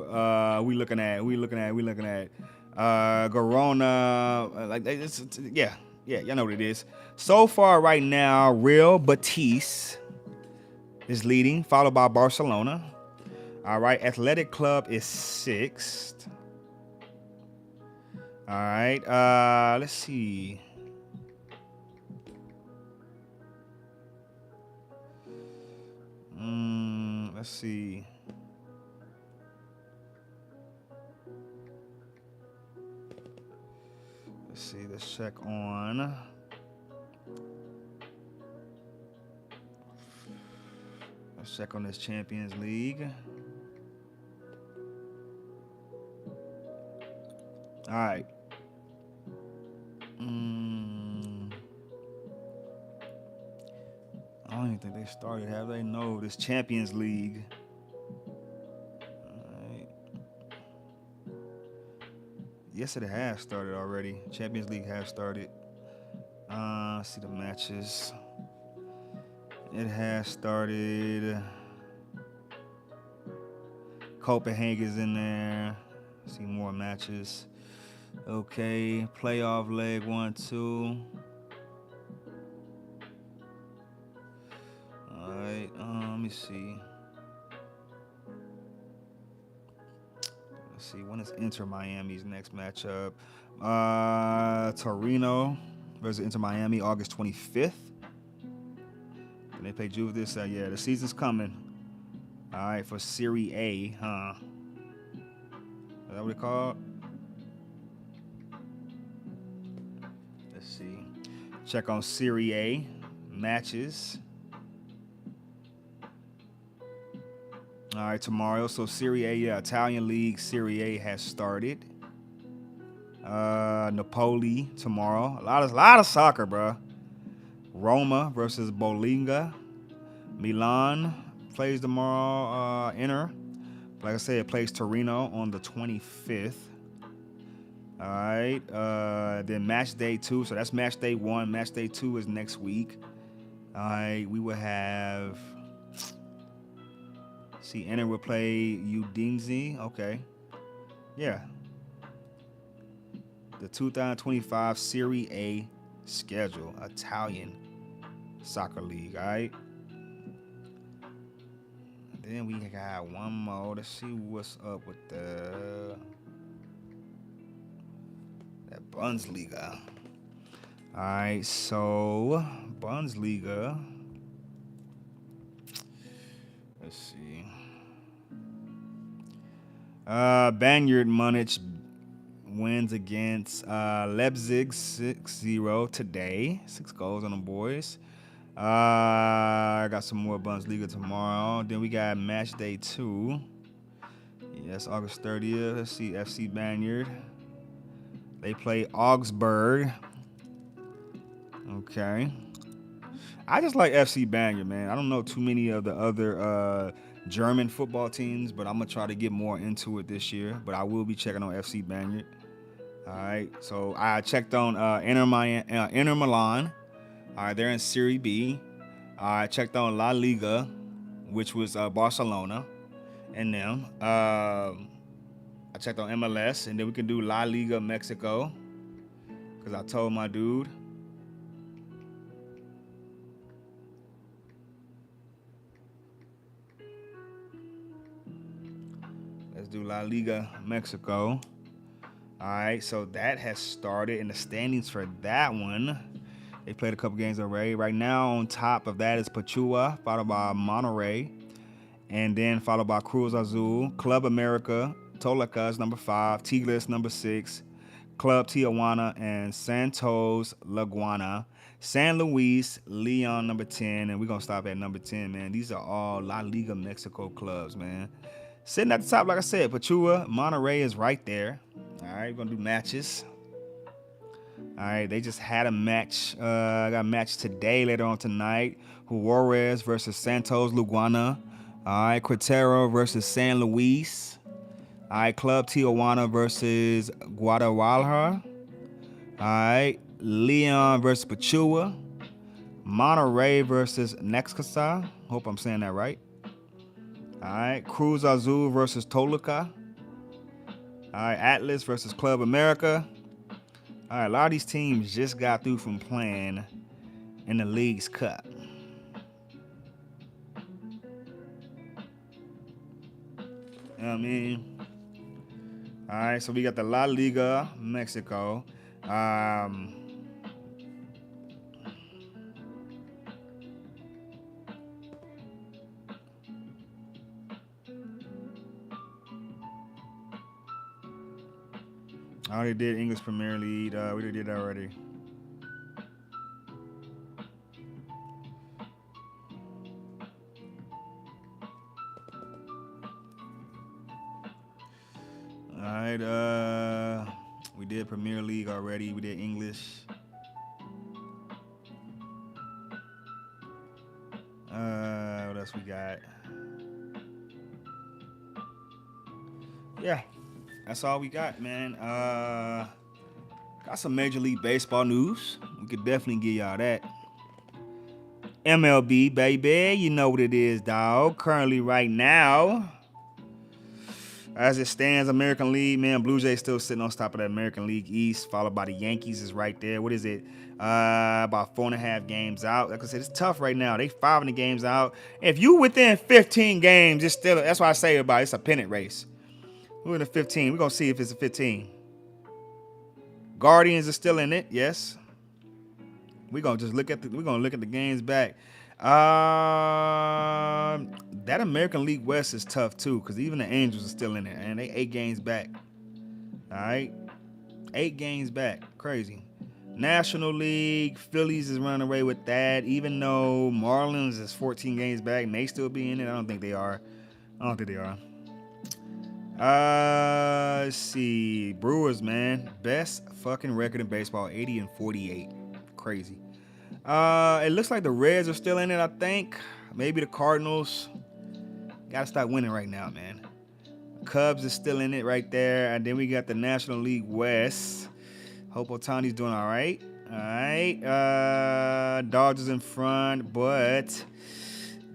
We looking at Girona. Yeah, y'all know what it is. So far right now, Real Betis is leading, followed by Barcelona. All right, Athletic Club is 6th. All right, let's see. Let's see. Let's check on. Let's check on this Champions League. All right. I don't even think they started, have they? No, this Champions League. All right. Yes, it has started already. Champions League has started. See the matches. It has started. Copenhagen's in there. See more matches. Okay, playoff leg 1, 2. All right, let me see. Let's see, when is Inter Miami's next matchup? Torino versus Inter Miami, August 25th. Can they play Juve this? Yeah, the season's coming. All right, for Serie A, huh? Is that what it's called? Let's see. Check on Serie A matches. All right, tomorrow. So Serie A, yeah, Italian League Serie A has started. Napoli tomorrow. A lot of soccer, bro. Roma versus Bologna. Milan plays tomorrow. Inter. Like I said, it plays Torino on the 25th. All right. Then match day 2. So that's match day 1. Match day 2 is next week. All right. We will have. See, Inter will play Udinese. Okay. Yeah. The 2025 Serie A schedule. Italian soccer league. All right. Then we got one more. Let's see what's up with that Bundesliga. All right, so Bundesliga. Let's see. Bayern Munich wins against Leipzig 6-0 today. 6 goals on the boys. I got some more Bundesliga tomorrow. Then we got match day 2. Yes, August 30th. Let's see, FC Bayern. They play Augsburg. Okay. I just like FC Bayern, man. I don't know too many of the other German football teams, but I'm going to try to get more into it this year. But I will be checking on FC Bayern. All right. So I checked on Inter Milan. All right, they're in Serie B. I checked on La Liga, which was Barcelona, and them. I checked on MLS, and then we can do La Liga Mexico, because I told my dude. Let's do La Liga Mexico. All right, so that has started, and the standings for that one. They played a couple games already. Right now, on top of that is Pachua, followed by Monterey, and then followed by Cruz Azul, Club America, Toluca is number 5, Tigres number 6, Club Tijuana, and Santos Laguna. San Luis, Leon number 10, and we're going to stop at number 10, man. These are all La Liga Mexico clubs, man. Sitting at the top, like I said, Pachua, Monterey is right there. All right, we're going to do matches. All right, they just had a match. Got a match today, later on tonight. Juarez versus Santos Laguna. All right, Quintero versus San Luis. All right, Club Tijuana versus Guadalajara. All right, Leon versus Pachua. Monterey versus Necaxa. Hope I'm saying that right. All right, Cruz Azul versus Toluca. All right, Atlas versus Club America. All right, a lot of these teams just got through from playing in the League's Cup. You know what I mean? All right, so we got the La Liga Mexico. I already did English Premier League. We did that already. All right. We did Premier League already. We did English. What else we got? Yeah. That's all we got, man. Got some Major League Baseball news. We could definitely give y'all that. MLB, baby. You know what it is, dog. Currently, right now, as it stands, American League, man, Blue Jays still sitting on top of the American League East, followed by the Yankees is right there. What is it? About 4.5 games out. Like I said, it's tough right now. They 5 in the games out. If you within 15 games, it's still, that's why I say about it's a pennant race. We're in the 15. We're gonna see if it's a 15. Guardians are still in it, yes. We're gonna just look at the games back. That American League West is tough too, because even the Angels are still in it, and they 8 games back. All right, 8 games back. Crazy. National League, Phillies is running away with that, even though Marlins is 14 games back and they still be in it. I don't think they are. Let's see. Brewers, man. Best fucking record in baseball, 80-48. Crazy. It looks like the Reds are still in it, I think. Maybe the Cardinals. Gotta start winning right now, man. Cubs is still in it right there. And then we got the National League West. Hope Otani's doing all right. All right. Dodgers in front, but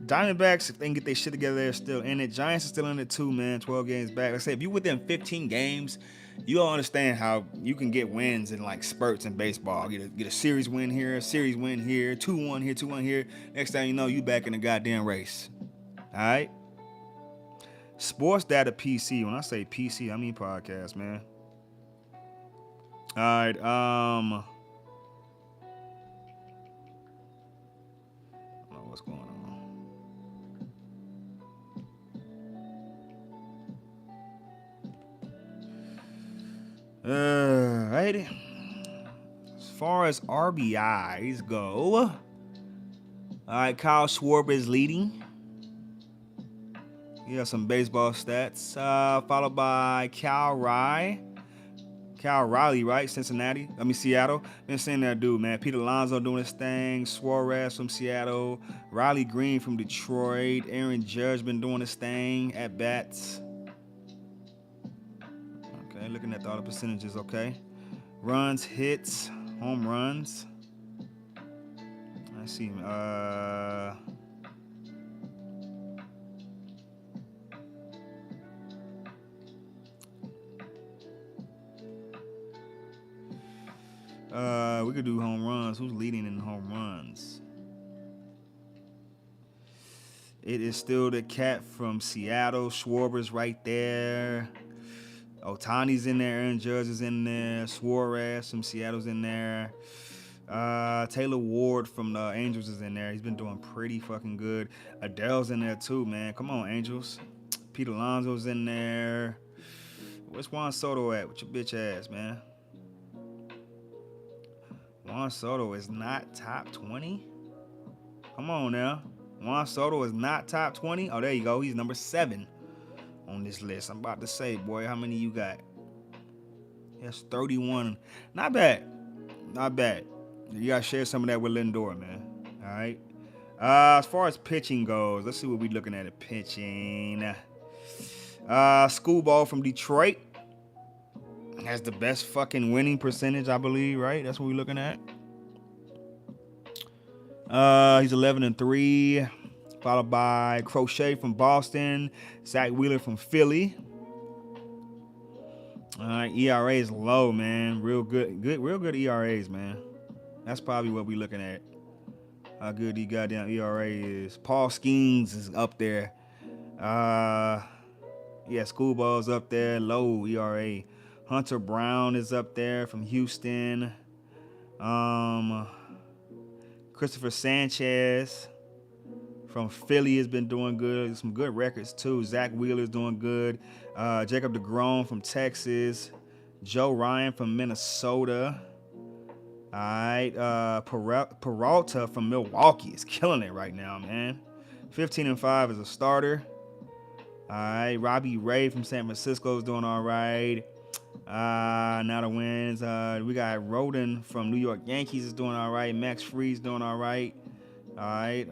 Diamondbacks, if they can get their shit together, they're still in it. Giants are still in it too, man. 12 games back. Like I said, if you're within 15 games, you don't understand how you can get wins in like spurts in baseball. Get a series win here, a series win here, 2-1 here, 2-1 here. Next thing you know, you back in the goddamn race. All right. Sportsdatapc. When I say PC, I mean podcast, man. All right. I don't know what's going on. Right. As far as RBIs go, all right, Kyle Schwarber is leading. He has some baseball stats. Followed by Cal Riley, right? Seattle. Been seeing that dude, man. Pete Alonso doing his thing. Suarez from Seattle. Riley Green from Detroit. Aaron Judge been doing his thing at bats. Okay, looking at all the percentages, okay. Runs, hits, home runs. Let's see. We could do home runs. Who's leading in home runs? It is still the cat from Seattle. Schwarber's right there. Otani's in there. Aaron Judge is in there. Suarez from Seattle's in there. Taylor Ward from the Angels is in there. He's been doing pretty fucking good. Adele's in there too, man. Come on, Angels. Pete Alonso's in there. Where's Juan Soto at with your bitch ass, man? Juan Soto is not top 20? Come on now. Juan Soto is not top 20? Oh, there you go. He's number 7 on this list. I'm about to say, boy, how many you got? That's 31. Not bad. Not bad. You got to share some of that with Lindor, man. All right. As far as pitching goes, let's see what we're looking at pitching. Schoolball from Detroit has the best fucking winning percentage, I believe, right? That's what we're looking at. He's 11-3, followed by Crochet from Boston, Zach Wheeler from Philly. All right, ERA is low, man. Real good ERAs, man. That's probably what we're looking at. How good the goddamn ERA is. Paul Skeens is up there. Yeah, Schoolball's up there, low ERA. Hunter Brown is up there from Houston. Christopher Sanchez from Philly has been doing good. Some good records, too. Zach Wheeler's doing good. Jacob DeGrom from Texas. Joe Ryan from Minnesota. All right. Peralta from Milwaukee is killing it right now, man. 15-5 as a starter. All right. Robbie Ray from San Francisco is doing all right. Now the wins. We got Rodon from New York Yankees is doing all right. Max Fried's doing all right. All right.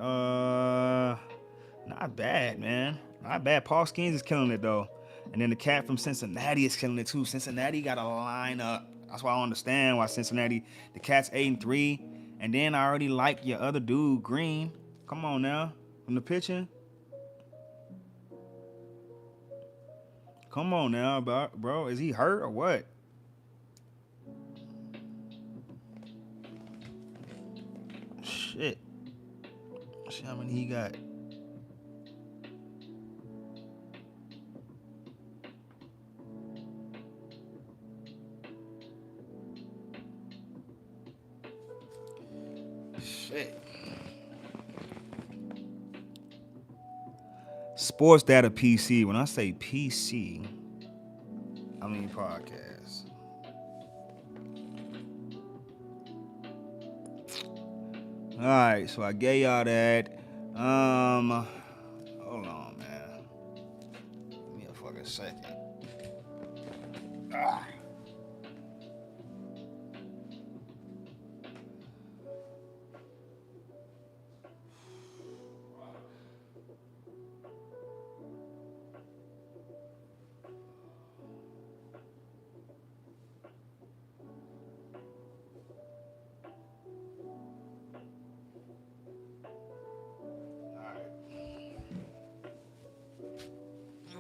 Not bad, man. Not bad. Paul Skeens is killing it, though. And then the cat from Cincinnati is killing it, too. Cincinnati got a lineup. That's why I don't understand why Cincinnati, the cat's 8-3. And then I already like your other dude, Green. Come on now. From the pitching. Come on now, bro. Is he hurt or what? Shit. See how many he got. Shit. Sportsdatapc. When I say PC, I mean podcast. All right, so I gave y'all that. Hold on, man. Give me a fucking second. Ah.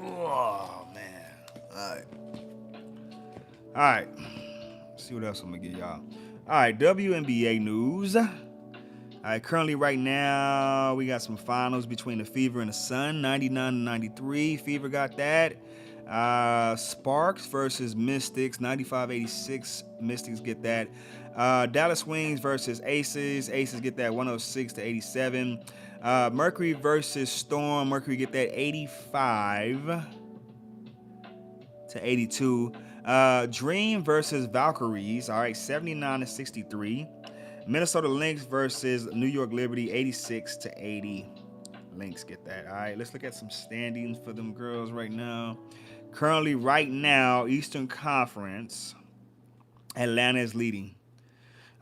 Oh, man. All right. Let's see what else I'm going to get y'all. All right, WNBA news. All right, currently right now, we got some finals between the Fever and the Sun, 99-93. Fever got that. Sparks versus Mystics, 95-86. Mystics get that. Dallas Wings versus Aces. Aces get that 106-87. Mercury versus Storm. Mercury get that 85-82. Dream versus Valkyries. All right, 79-63. Minnesota Lynx versus New York Liberty, 86-80. Lynx get that. All right, let's look at some standings for them girls right now. Currently, right now, Eastern Conference, Atlanta is leading.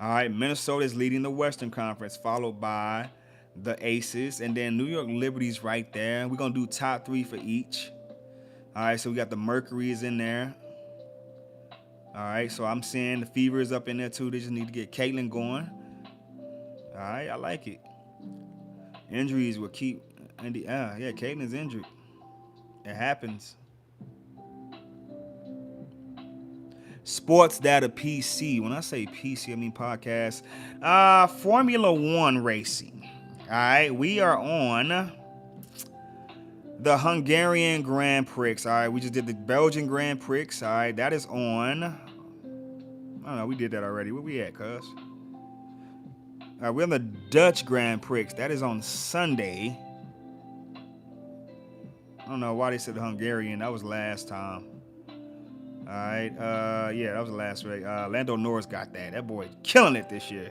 All right, Minnesota is leading the Western Conference, followed by the Aces, and then New York Liberty's right there. We're going to do top 3 for each. All right, so we got the Mercury's in there. All right, so I'm seeing the Fever is up in there too. They just need to get Caitlin going. All right, I like it. Injuries will keep. Yeah, Caitlin's injured. It happens. Sportsdatapc. When I say PC, I mean podcast. Formula One racing. All right, we are on the Hungarian Grand Prix. All right, we just did the Belgian Grand Prix. All right, that is on. I don't know, we did that already. Where we at, cuz? We're on the Dutch Grand Prix. That is on Sunday. I don't know why they said the Hungarian. That was last time. All right. Yeah, that was the last race. Lando Norris got that. That boy killing it this year.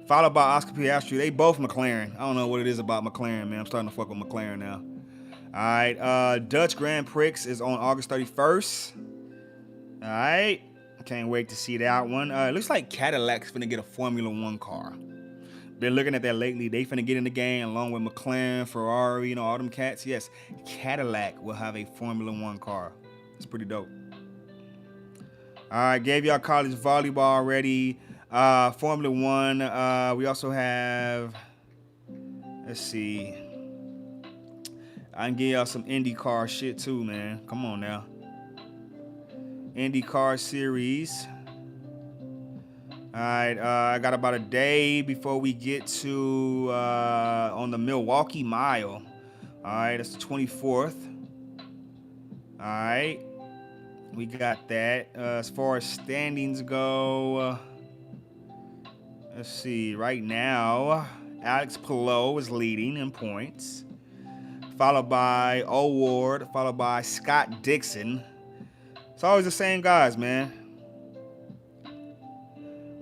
Followed by Oscar Piastri. They both McLaren. I don't know what it is about McLaren, man. I'm starting to fuck with McLaren now. All right. Dutch Grand Prix is on August 31st. All right. I can't wait to see that one. It looks like Cadillac's finna get a Formula One car. Been looking at that lately. They finna get in the game along with McLaren, Ferrari, all them cats. Yes, Cadillac will have a Formula One car. It's pretty dope. All right, gave y'all college volleyball already. Formula One. We also have, let's see. I can give y'all some IndyCar shit too, man. Come on now. IndyCar series. All right, I got about a day before we get to on the Milwaukee Mile. All right, that's the 24th. All right, we got that. As far as standings go, let's see. Right now, Alex Palou is leading in points, followed by O Ward, followed by Scott Dixon. It's always the same guys, man.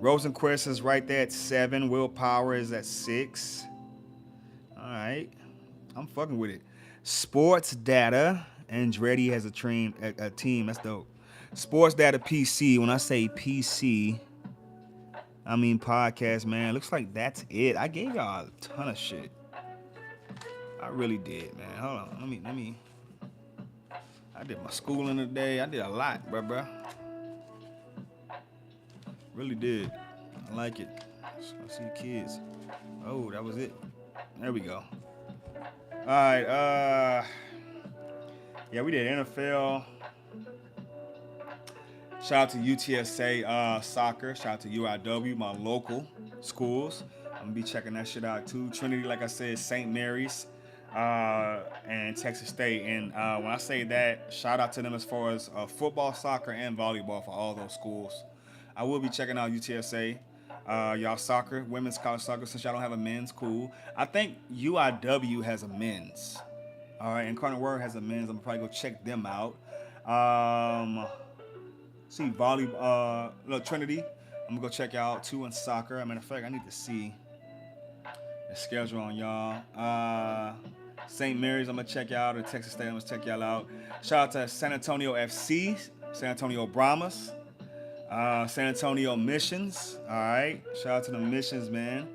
Rosenquist is right there at 7. Will Power is at 6. All right. I'm fucking with it. Sports Data. Andretti has a team. That's dope. Sports Data PC. When I say PC, I mean podcast, man. Looks like that's it. I gave y'all a ton of shit. I really did, man. Hold on. Let me. I did my schooling today. I did a lot, bruh. Really did. I like it. I see the kids. Oh, that was it. There we go. All right. Yeah, we did NFL. Shout out to UTSA soccer. Shout out to UIW, my local schools. I'm gonna be checking that shit out too. Trinity, like I said, St. Mary's, and Texas State. And when I say that, shout out to them as far as football, soccer, and volleyball for all those schools. I will be checking out UTSA. Y'all soccer, women's college soccer, since y'all don't have a men's, cool. I think UIW has a men's. All right, and Incarnate Word has a men's. I'm probably go check them out. See volleyball, Trinity. I'm gonna go check out too in soccer. As a matter of fact, I need to see the schedule on y'all. St. Mary's, I'm gonna check out. Or Texas State, I'm gonna check y'all out. Shout out to San Antonio FC, San Antonio Brahmas. San Antonio Missions. All right. Shout out to the Missions, man.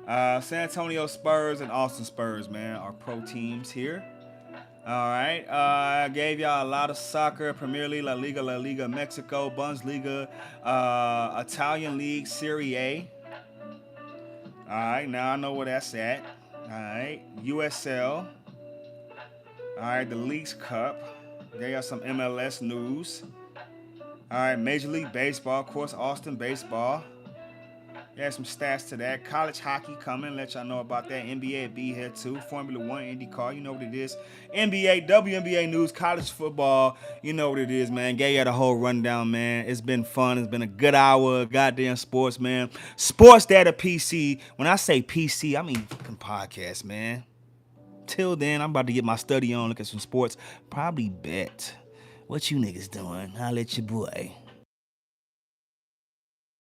San Antonio Spurs and Austin Spurs, man, are pro teams here. All right. I gave y'all a lot of soccer: Premier League, La Liga Mexico, Bundesliga, Italian League, Serie A. All right. Now I know where that's at. All right. USL. All right. The Leagues Cup. Gave y'all some MLS news. All right, Major League Baseball, of course, Austin baseball. Yeah, some stats to that. College hockey coming, let y'all know about that. NBA will be here too. Formula One, IndyCar, you know what it is. NBA, WNBA news, college football, you know what it is, man. Gave you the whole rundown, man. It's been fun. It's been a good hour of goddamn sports, man. Sports Data PC. When I say PC, I mean fucking podcast, man. Till then, I'm about to get my study on, look at some sports. Probably bet. What you niggas doing? I'll let your boy.